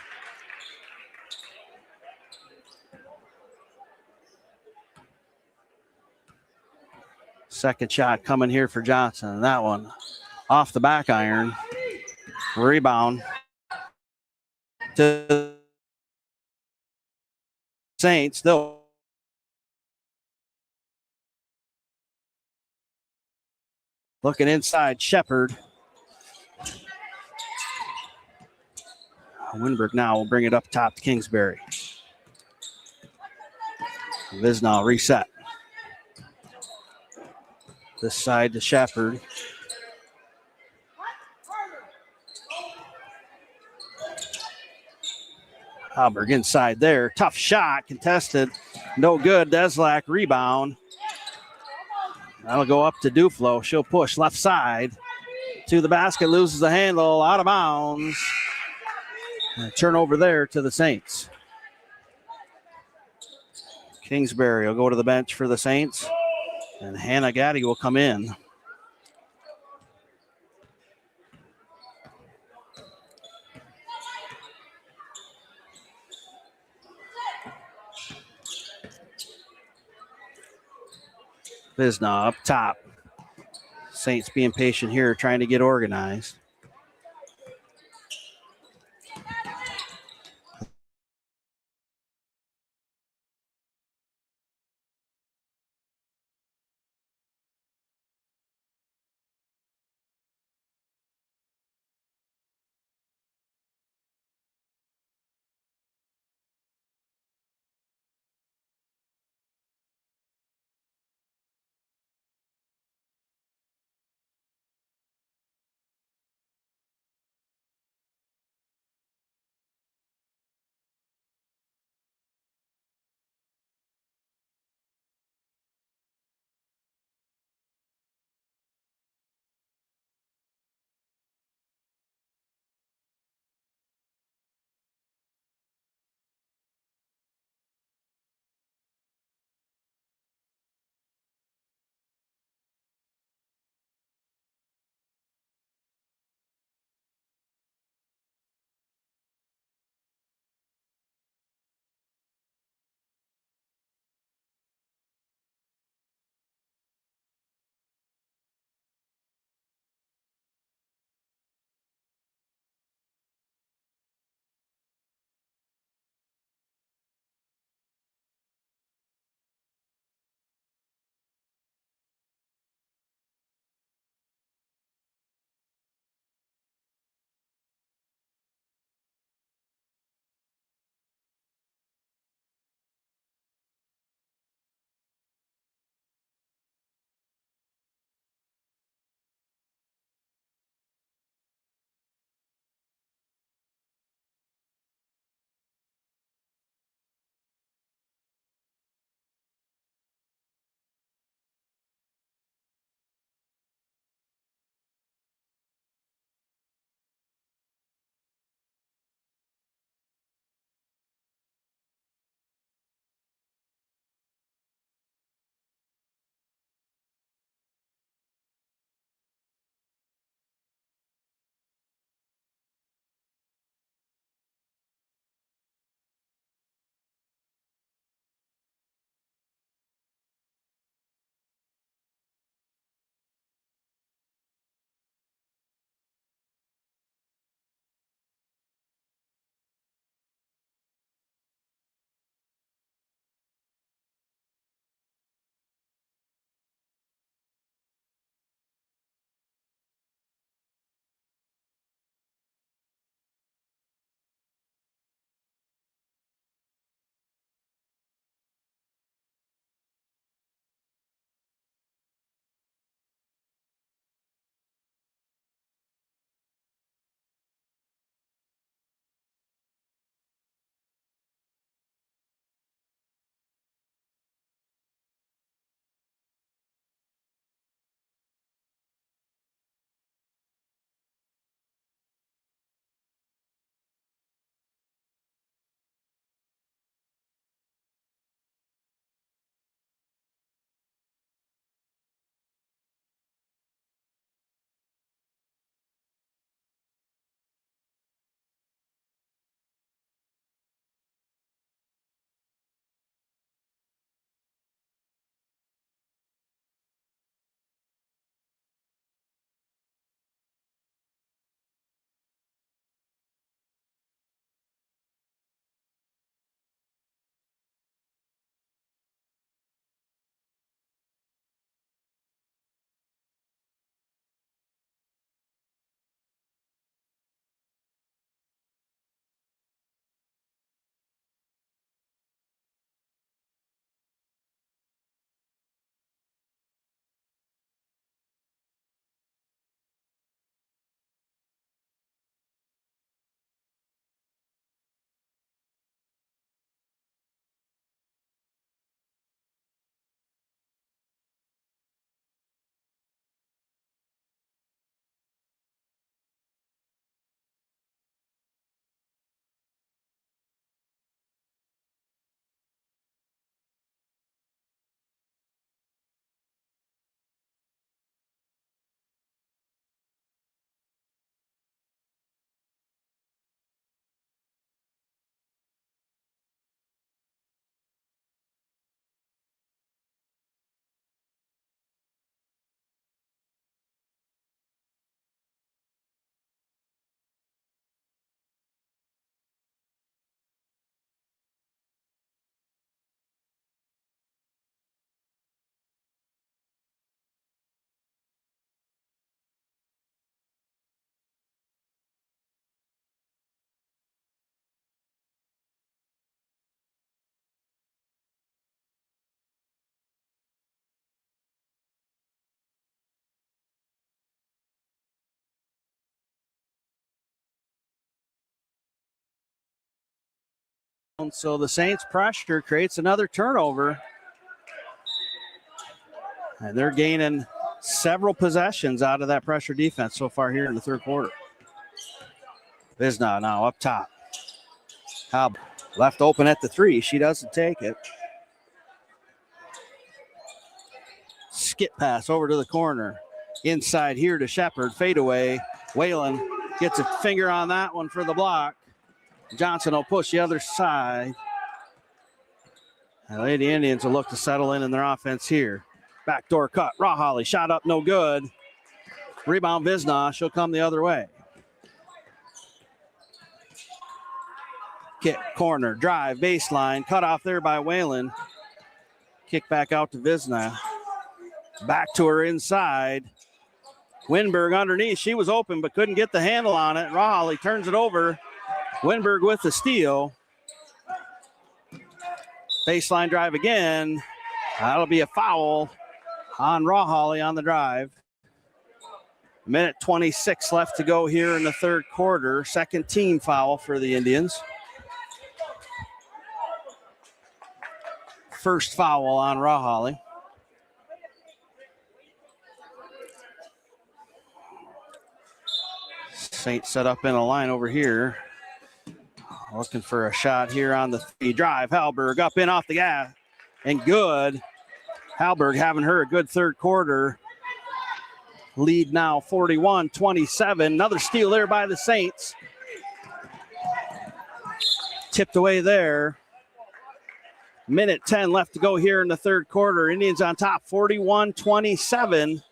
Second shot coming here for Johnson. That one off the back iron. Rebound to Saints. They'll looking inside Shepard. Winberg now will bring it up top to Kingsbury. Visnall reset. This side to Shepard. Halberg inside there. Tough shot, contested. No good. Deslack rebound. That'll go up to Duflo. She'll push left side to the basket. Loses the handle. Out of bounds. And a turnover there to the Saints. Kingsbury will go to the bench for the Saints. And Hannah Gaddy will come in. Visna up top. Saints being patient here, trying to get organized. So the Saints pressure creates another turnover. And they're gaining several possessions out of that pressure defense so far here in the third quarter. Visna now up top. Halb left open at the three. She doesn't take it. Skip pass over to the corner. Inside here to Shepard. Fadeaway. Whalen gets a finger on that one for the block. Johnson will push the other side. And the Lady Indians will look to settle in their offense here. Backdoor cut. Rawholly shot up, no good. Rebound Visna. She'll come the other way. Kick, corner, drive, baseline. Cut off there by Whalen. Kick back out to Visna. Back to her inside. Winberg underneath. She was open but couldn't get the handle on it. Rawholly turns it over. Winberg with the steal. Baseline drive again. That'll be a foul on Rawholly on the drive. Minute 26 left to go here in the third quarter. Second team foul for the Indians. First foul on Rawholly. Saints set up in a line over here. Looking for a shot here on the three. Drive, Halberg up in off the gas. And good. Halberg having her a good third quarter. Lead now 41-27. Another steal there by the Saints. Tipped away there. Minute 10 left to go here in the third quarter. Indians on top 41-27.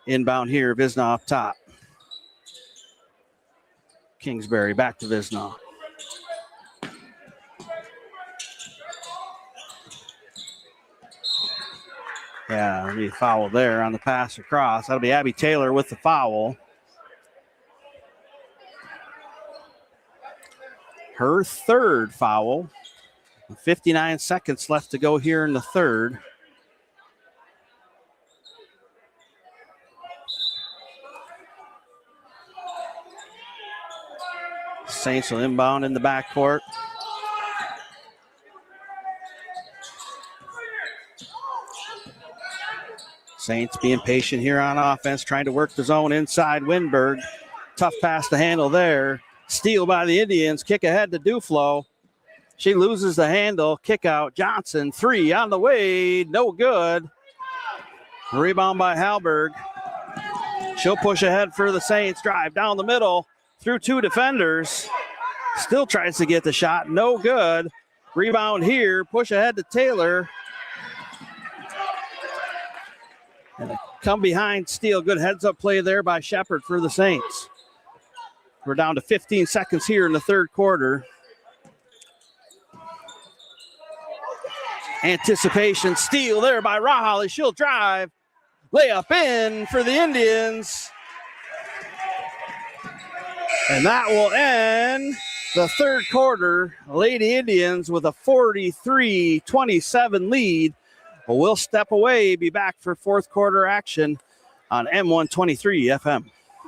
Inbound here, Visna up top. Kingsbury back to Visna. Yeah, there'll be a foul there on the pass across. That'll be Abby Taylor with the foul. Her third foul. 59 seconds left to go here in the third. Saints will inbound in the backcourt. Saints being patient here on offense, trying to work the zone inside. Winberg, tough pass to handle there. Steal by the Indians, kick ahead to Duflo. She loses the handle, kick out. Johnson, three on the way, no good. Rebound by Halberg. She'll push ahead for the Saints. Drive down the middle through two defenders. Still tries to get the shot, no good. Rebound here, push ahead to Taylor. And a come behind steal. Good heads up play there by Shepard for the Saints. We're down to 15 seconds here in the third quarter. Anticipation steal there by Rawholly. She'll drive. Layup in for the Indians. And that will end the third quarter. Lady Indians with a 43-27 lead. But we'll step away, be back for fourth quarter action on M123 FM.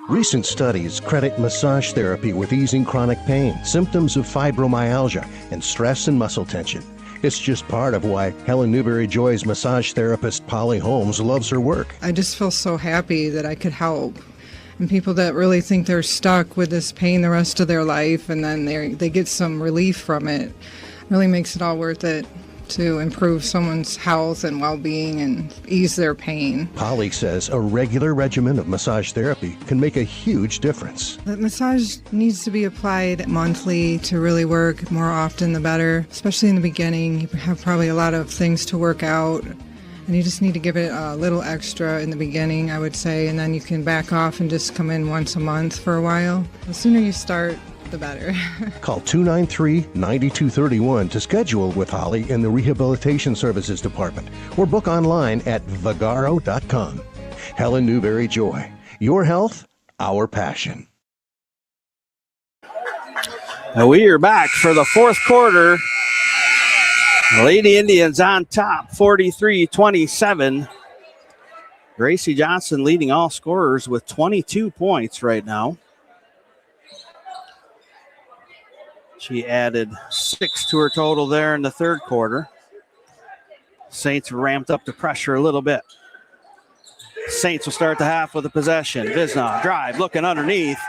Recent studies credit massage therapy with easing chronic pain, symptoms of fibromyalgia, and stress and muscle tension. It's just part of why Helen Newberry Joy's massage therapist Polly Holmes loves her work. I just feel so happy that I could help. And people that really think they're stuck with this pain the rest of their life and then they get some relief from it, really makes it all worth it to improve someone's health and well-being and ease their pain. Polly says a regular regimen of massage therapy can make a huge difference. The massage needs to be applied monthly to really work. More often the better, especially in the beginning. You have probably a lot of things to work out, and you just need to give it a little extra in the beginning, I would say, and then you can back off and just come in once a month for a while. The sooner you start, the better. Call 293-9231 to schedule with Holly in the Rehabilitation Services Department or book online at vagaro.com. Helen Newberry Joy. Your health, our passion. And we are back for the fourth quarter. Lady Indians on top, 43-27. Gracie Johnson leading all scorers with 22 points right now. She added 6 to her total there in the third quarter. Saints ramped up the pressure a little bit. Saints will start the half with a possession. Visna drive, looking underneath.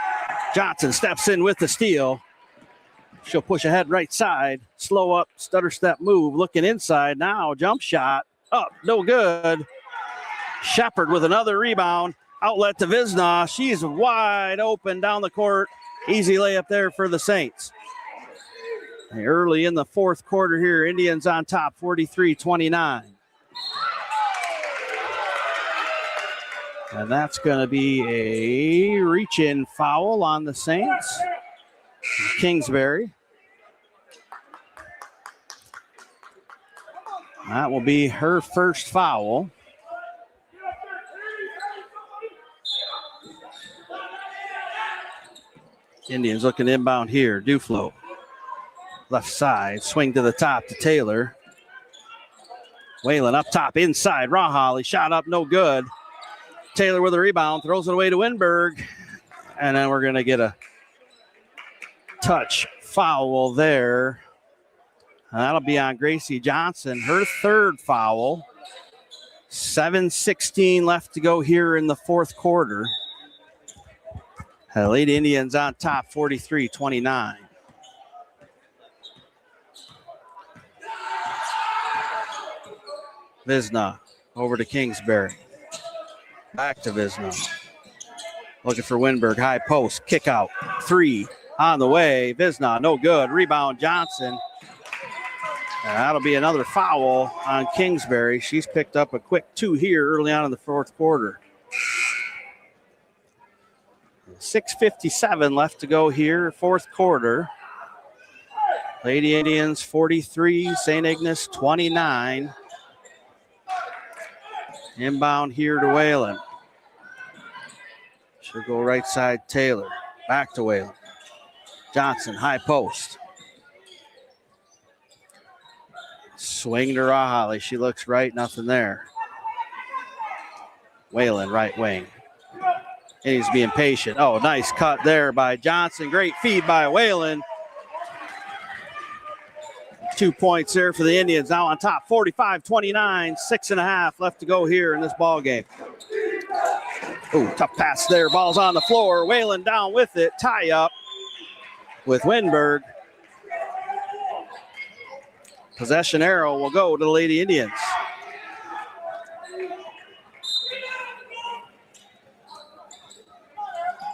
Johnson steps in with the steal. She'll push ahead right side. Slow up, stutter step move. Looking inside now. Jump shot. Up, no good. Shepard with another rebound. Outlet to Visna. She's wide open down the court. Easy layup there for the Saints. Early in the fourth quarter here, Indians on top, 43-29. And that's going to be a reach-in foul on the Saints. Kingsbury. That will be her first foul. Indians looking inbound here. Duflo. Left side. Swing to the top to Taylor. Whalen up top inside. Rawholly. Shot up. No good. Taylor with a rebound. Throws it away to Winberg. And then we're going to get a touch foul there. And that'll be on Gracie Johnson. Her third foul. 7:16 left to go here in the fourth quarter. Lady Indians on top, 43-29. Visna over to Kingsbury. Back to Visna. Looking for Winberg. High post. Kick out. 3 on the way. Visna, no good. Rebound Johnson. And that'll be another foul on Kingsbury. She's picked up a quick 2 here early on in the fourth quarter. 6:57 left to go here, fourth quarter. Lady Indians 43, St. Ignace 29. Inbound here to Whalen. She'll go right side, Taylor. Back to Whalen. Johnson, high post. Swing to Rawholly. She looks right, nothing there. Whalen, right wing. He's being patient. Oh, nice cut there by Johnson. Great feed by Whalen. 2 points there for the Indians. Now on top, 45-29. 6.5 left to go here in this ball game. Ooh, tough pass there. Ball's on the floor. Whalen down with it. Tie up with Winberg. Possession arrow will go to the Lady Indians.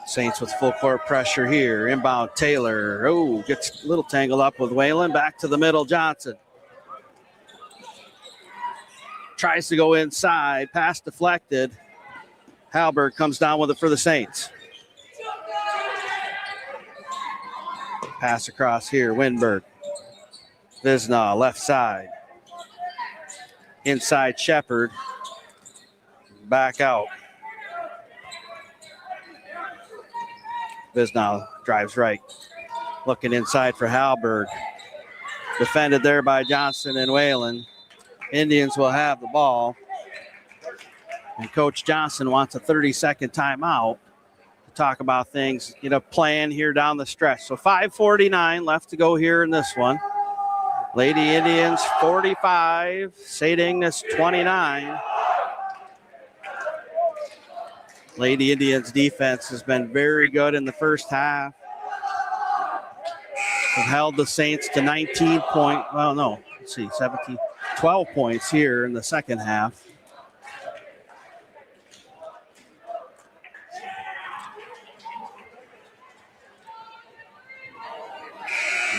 Saints with full court pressure here. Inbound Taylor. Oh, gets a little tangled up with Whalen. Back to the middle, Johnson. Tries to go inside. Pass deflected. Halberg comes down with it for the Saints. Pass across here. Winberg. Visna, left side. Inside Shepard. Back out. Visna drives right. Looking inside for Halberg. Defended there by Johnson and Whalen. Indians will have the ball. And Coach Johnson wants a 30-second timeout to talk about things, playing here down the stretch. So 5:49 left to go here in this one. Lady Indians 45, St. Ignace 29. Lady Indians defense has been very good in the first half. Have held the Saints to 12 points here in the second half.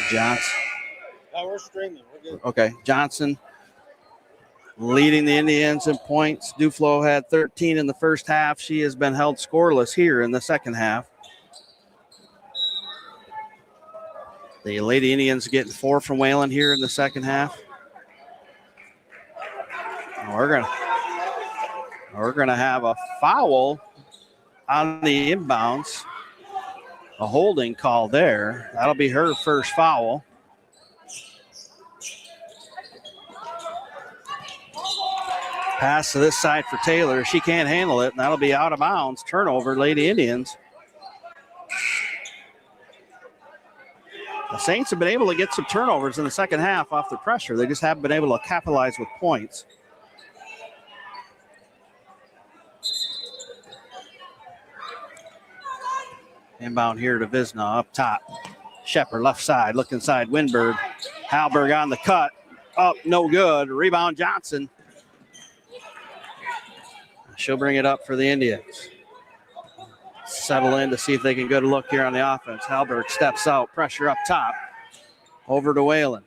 Johnson. We're streaming. We're good. Okay, Johnson leading the Indians in points. Duflo had 13 in the first half. She has been held scoreless here in the second half. The Lady Indians getting 4 from Whalen here in the second half. We're gonna have a foul on the inbounds. A holding call there. That'll be her first foul. Pass to this side for Taylor. She can't handle it, and that'll be out of bounds. Turnover, Lady Indians. The Saints have been able to get some turnovers in the second half off the pressure. They just haven't been able to capitalize with points. Inbound here to Visna up top. Shepard left side, look inside Winberg. Halberg on the cut. Up, no good. Rebound Johnson. She'll bring it up for the Indians. Settle in to see if they can get a look here on the offense. Halberg steps out, pressure up top. Over to Whalen.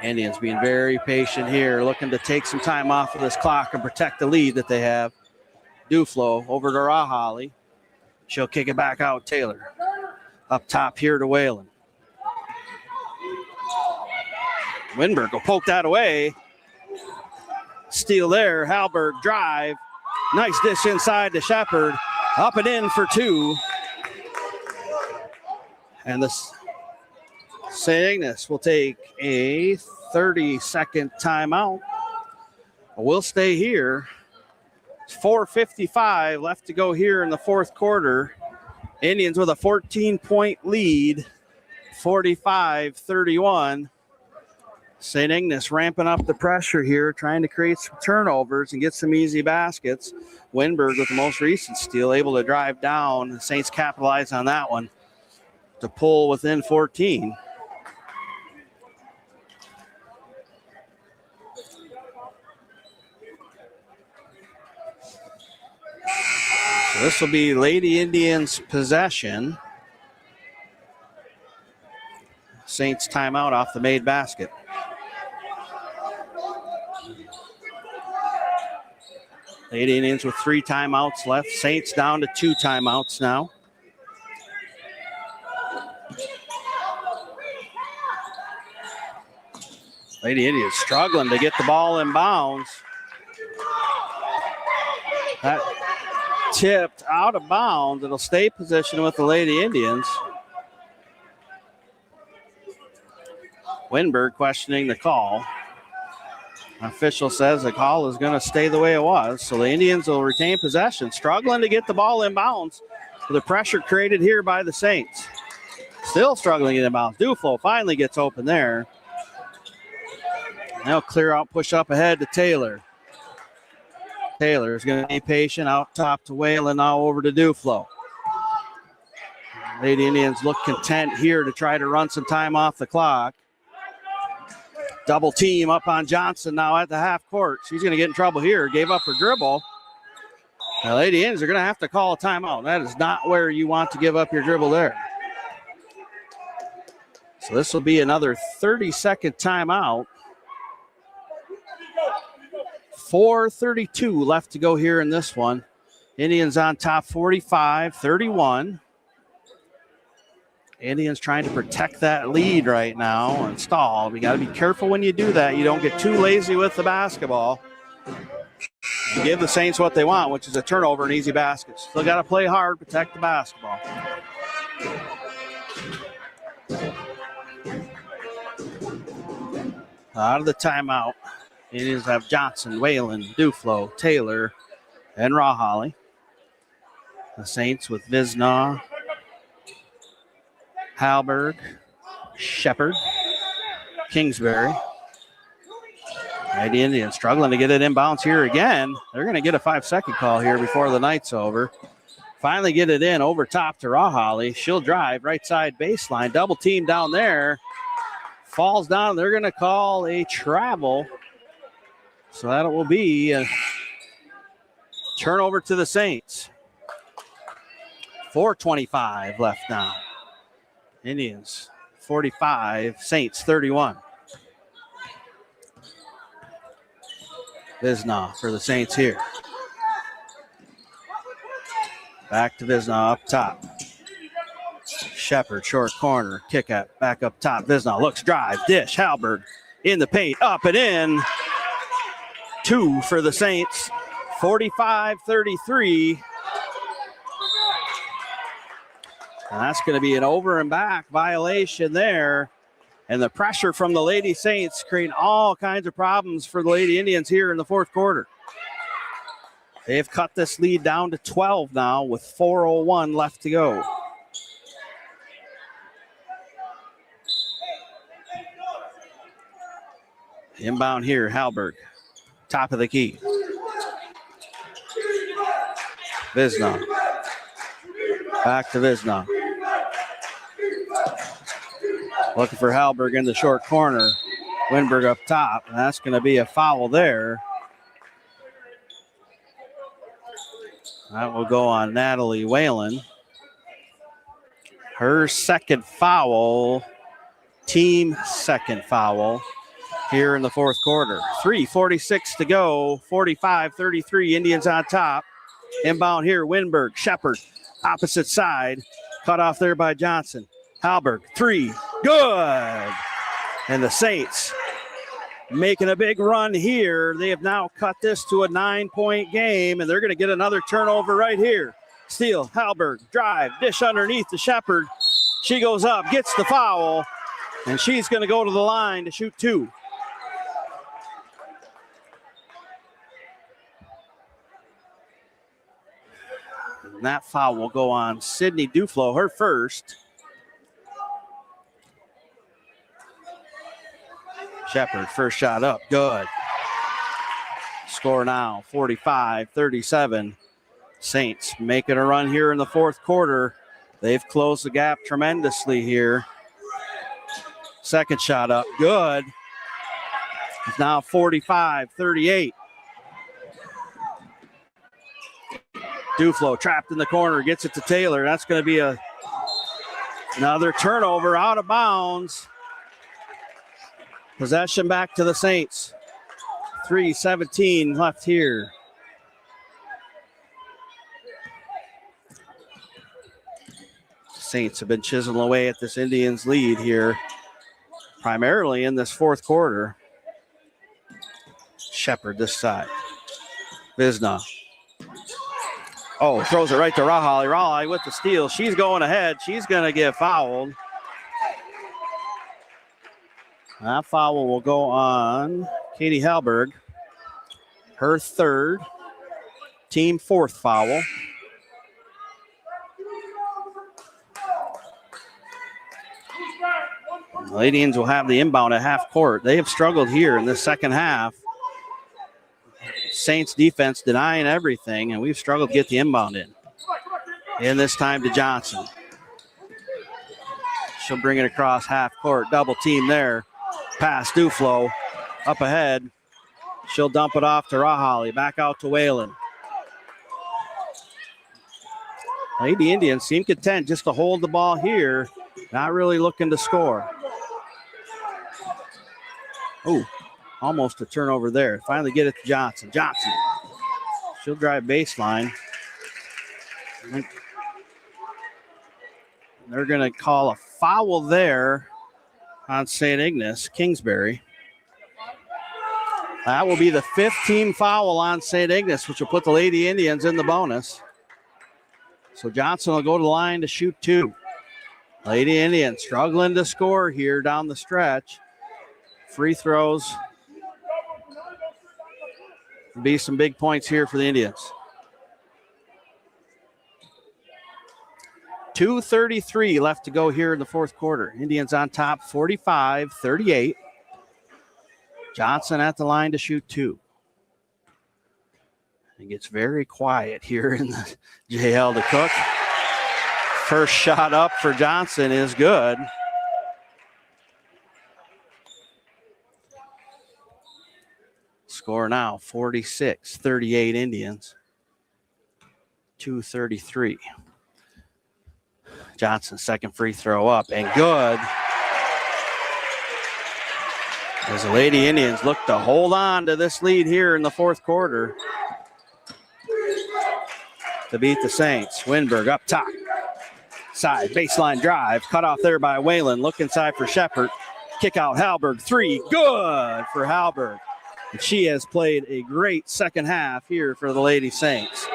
Indians being very patient here, looking to take some time off of this clock and protect the lead that they have. Duflo over to Rahali. She'll kick it back out, Taylor. Up top here to Whalen. Winberg will poke that away. Steal there, Halberg drive. Nice dish inside to Shepard. Up and in for two. And this St. Ignace will take a 30-second timeout. We'll stay here. 4:55 left to go here in the fourth quarter. Indians with a 14-point lead, 45-31. St. Ignace ramping up the pressure here, trying to create some turnovers and get some easy baskets. Winberg with the most recent steal, able to drive down. The Saints capitalize on that one to pull within 14. So this will be Lady Indians' possession. Saints timeout off the made basket. Lady Indians with 3 timeouts left. Saints down to 2 timeouts now. Lady Indians struggling to get the ball in bounds. That tipped out of bounds. It'll stay positioned with the Lady Indians. Winberg questioning the call. Official says the call is going to stay the way it was. So the Indians will retain possession, struggling to get the ball in bounds with the pressure created here by the Saints. Still struggling to get in bounds. Duflo finally gets open there. Now clear out, push up ahead to Taylor. Taylor is going to be patient out top to Whalen, now over to Duflo. Lady Indians look content here to try to run some time off the clock. Double team up on Johnson now at the half court. She's going to get in trouble here. Gave up her dribble. The Lady Indians are going to have to call a timeout. That is not where you want to give up your dribble there. So this will be another 30-second timeout. 4:32 left to go here in this one. Indians on top 45-31. Indians trying to protect that lead right now and stall. We got to be careful when you do that. You don't get too lazy with the basketball. You give the Saints what they want, which is a turnover and easy baskets. Still got to play hard, protect the basketball. Out of the timeout, Indians have Johnson, Whalen, Duflo, Taylor, and Rahali. The Saints with Visna, Halberg, Shepard, Kingsbury. The Indians struggling to get it inbounds here again. They're going to get a 5-second call here before the night's over. Finally get it in over top to Rahali. She'll drive right side baseline. Double team down there. Falls down. They're going to call a travel. So that will be a turnover to the Saints. 4:25 left now. Indians 45, Saints 31. Visna for the Saints here. Back to Visna up top. Shepard, short corner, kick out, back up top. Visna looks, drive, dish, Halberg in the paint, up and in. 2 for the Saints, 45-33. And that's going to be an over and back violation there. And the pressure from the Lady Saints creating all kinds of problems for the Lady Indians here in the fourth quarter. They've cut this lead down to 12 now with 4:01 left to go. Inbound here, Halberg. Top of the key. Visna. Back to Visna. Looking for Halberg in the short corner. Winberg up top. And that's going to be a foul there. That will go on Natalie Whalen. Her second foul. Team second foul here in the fourth quarter. 3:46 to go. 45-33. Indians on top. Inbound here. Winberg. Shepard. Opposite side. Cut off there by Johnson. Halberg. Three. Good. And the Saints making a big run here. They have now cut this to a 9-point game, and they're going to get another turnover right here. Steal. Halberg. Drive. Dish underneath to Shepard. She goes up. Gets the foul. And she's going to go to the line to shoot two. And that foul will go on Sydney Duflo, her first. Shepard, first shot up, good. Score now, 45-37. Saints making a run here in the fourth quarter. They've closed the gap tremendously here. Second shot up, good. It's now 45-38. Duflo trapped in the corner, gets it to Taylor. That's going to be another turnover out of bounds. Possession back to the Saints. 3:17 left here. Saints have been chiseling away at this Indians lead here, primarily in this fourth quarter. Shepard this side. Visna. Oh, throws it right to Rahali. Rahali with the steal. She's going ahead. She's going to get fouled. That foul will go on Katie Halberg. Her third. Team fourth foul. The Lady Indians will have the inbound at half court. They have struggled here in the second half. Saints defense denying everything, and we've struggled to get the inbound in. And this time to Johnson. She'll bring it across half court. Double team there. Pass Duflo. Up ahead. She'll dump it off to Rahali. Back out to Whalen. Lady Indians seem content just to hold the ball here. Not really looking to score. Oh, almost a turnover there. Finally get it to Johnson. Johnson. She'll drive baseline. They're going to call a foul there on St. Ignace, Kingsbury. That will be the fifth team foul on St. Ignace, which will put the Lady Indians in the bonus. So Johnson will go to the line to shoot two. Lady Indians struggling to score here down the stretch. Free throws. Be some big points here for the Indians. 2:33 left to go here in the fourth quarter. Indians on top, 45-38. Johnson at the line to shoot two. It gets very quiet here in the JL to Cook. First shot up for Johnson is good. Score now, 46-38 Indians. 2:33. Johnson's second free throw up and good. As the Lady Indians look to hold on to this lead here in the fourth quarter to beat the Saints. Winberg up top. Side, baseline drive. Cut off there by Whalen. Look inside for Shepard. Kick out Halberg. Three. Good for Halberg. And she has played a great second half here for the Lady Saints.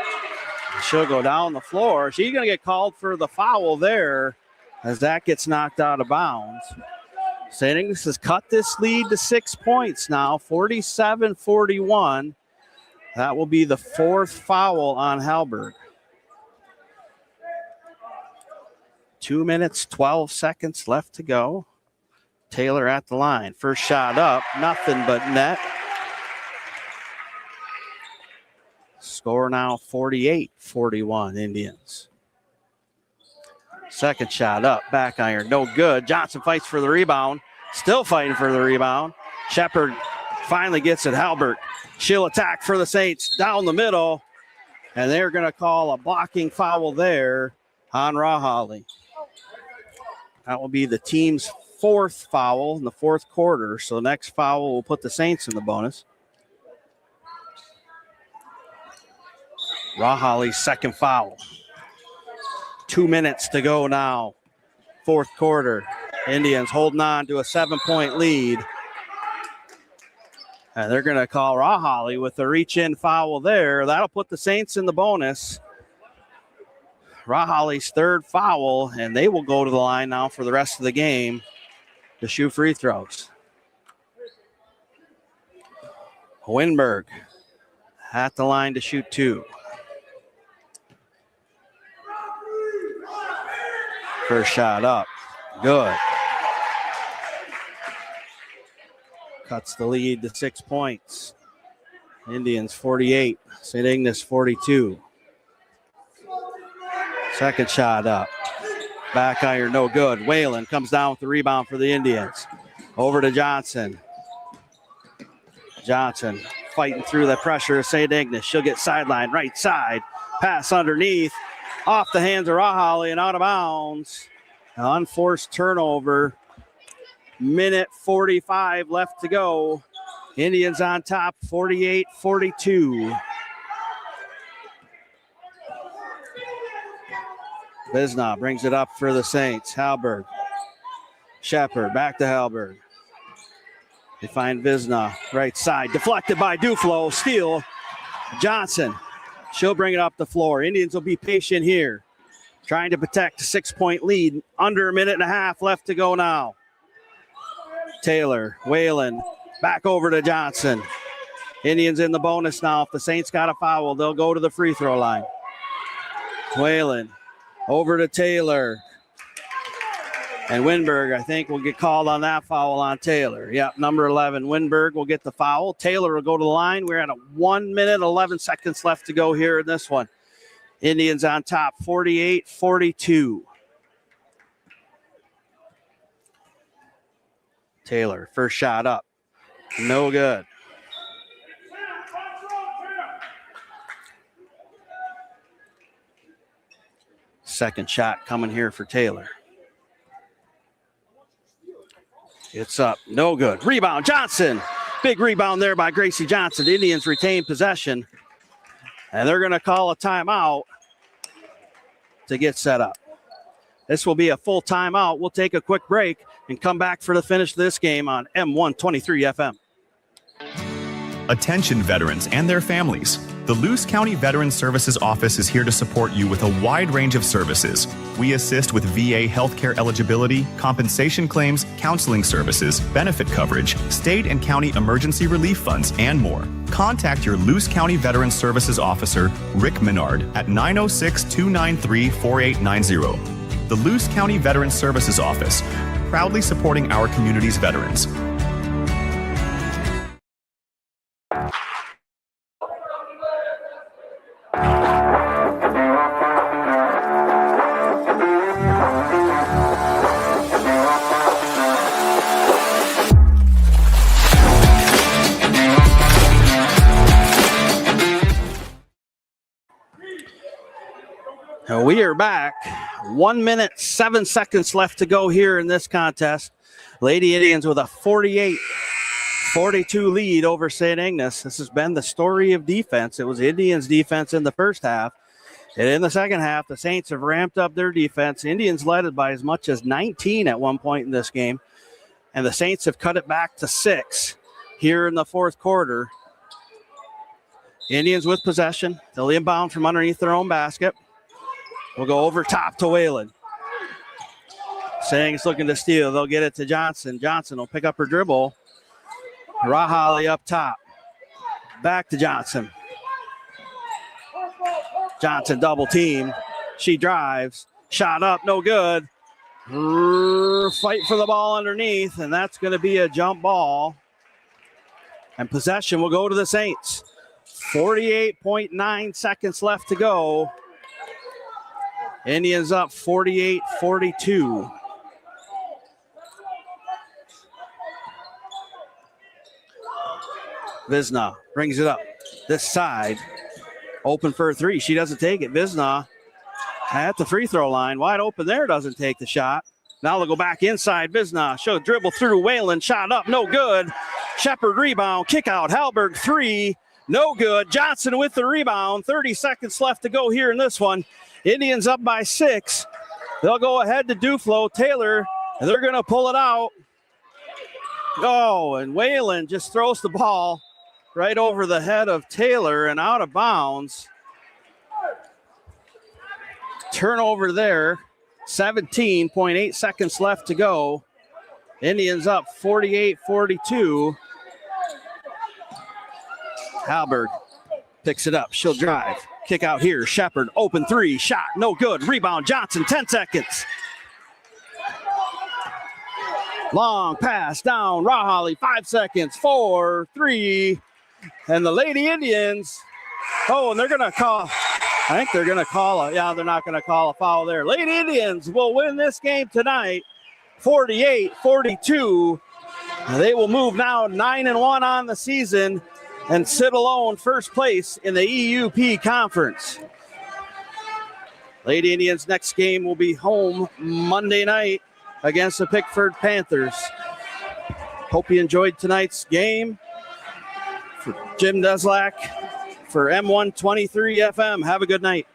She'll go down the floor. She's going to get called for the foul there as that gets knocked out of bounds. St. Ignace has cut this lead to 6 points now, 47-41. That will be the fourth foul on Hallberg. 2 minutes, 12 seconds left to go. Taylor at the line. First shot up, nothing but net. Score now 48-41 Indians. Second shot up, back iron, no good. Johnson fights for the rebound, still fighting for the rebound. Shepard finally gets it. Hallberg, she'll attack for the Saints down the middle, and they're going to call a blocking foul there on Rawhali. That will be the team's fourth foul in the fourth quarter, so the next foul will put the Saints in the bonus. Rawhali's second foul. 2 minutes to go now. Fourth quarter. Indians holding on to a 7-point lead. And they're going to call Rawhali with the reach-in foul there. That'll put the Saints in the bonus. Rawhali's third foul, and they will go to the line now for the rest of the game to shoot free throws. Winberg at the line to shoot two. First shot up. Good. Cuts the lead to 6 points. Indians 48, St. Ignace 42. Second shot up. Back iron, no good. Whalen comes down with the rebound for the Indians. Over to Johnson. Johnson fighting through the pressure of St. Ignace. She'll get sideline, right side. Pass underneath. Off the hands of Rawhali and out of bounds. An unforced turnover. Minute 45 left to go. Indians on top, 48-42. Visna brings it up for the Saints. Hallberg. Shepard back to Hallberg. They find Visna, right side. Deflected by Duflo. Steal. Johnson. She'll bring it up the floor. Indians will be patient here. Trying to protect a 6-point lead. Under a minute and a half left to go now. Taylor, Whalen, back over to Johnson. Indians in the bonus now. If the Saints got a foul, they'll go to the free throw line. Whalen, over to Taylor. And Winberg, I think, will get called on that foul on Taylor. Yep, number 11, Winberg will get the foul. Taylor will go to the line. We're at a 1 minute, 11 seconds left to go here in this one. Indians on top, 48-42. Taylor, first shot up. No good. Second shot coming here for Taylor. It's up. No good. Rebound, Johnson. Big rebound there by Gracie Johnson. The Indians retain possession. And they're going to call a timeout to get set up. This will be a full timeout. We'll take a quick break and come back for the finish of this game on M123 FM. Attention veterans and their families. The Luce County Veterans Services Office is here to support you with a wide range of services. We assist with VA healthcare eligibility, compensation claims, counseling services, benefit coverage, state and county emergency relief funds, and more. Contact your Luce County Veterans Services Officer, Rick Menard, at 906-293-4890. The Luce County Veterans Services Office, proudly supporting our community's veterans. We are back. 1 minute, 7 seconds left to go here in this contest. Lady Indians with a 48-42 lead over St. Ignace. This has been the story of defense. It was Indians' defense in the first half. And in the second half, the Saints have ramped up their defense. Indians led it by as much as 19 at one point in this game. And the Saints have cut it back to 6 here in the fourth quarter. Indians with possession. They'll inbound from underneath their own basket. We'll go over top to Whalen. Saying's looking to steal. They'll get it to Johnson. Johnson will pick up her dribble. Rahali up top. Back to Johnson. Johnson double team. She drives. Shot up, no good. Fight for the ball underneath, and that's going to be a jump ball. And possession will go to the Saints. 48.9 seconds left to go. Indians up 48-42. Visna brings it up this side. Open for a three. She doesn't take it. Visna at the free throw line. Wide open there. Doesn't take the shot. Now they'll go back inside. Visna. She'll dribble through. Whalen. Shot up. No good. Shepard rebound. Kick out. Halberg three. No good. Johnson with the rebound. 30 seconds left to go here in this one. Indians up by 6. They'll go ahead to Duflo. Taylor. And they're going to pull it out. Oh, and Whalen just throws the ball right over the head of Taylor and out of bounds. Turnover there. 17.8 seconds left to go. Indians up 48-42. Halberg picks it up. She'll drive. Kick out here. Shepard. Open three. Shot. No good. Rebound. Johnson. 10 seconds. Long pass down. Rahali. 5 seconds. 4, 3. And the Lady Indians. Oh, and they're going to call. I think they're going to call they're not going to call a foul there. Lady Indians will win this game tonight. 48-42. They will move now 9-1 on the season and sit alone first place in the E.U.P conference. Lady Indians' next game will be home Monday night against the Pickford Panthers. Hope you enjoyed tonight's game. For Jim Deslack, for M123 FM, have a good night.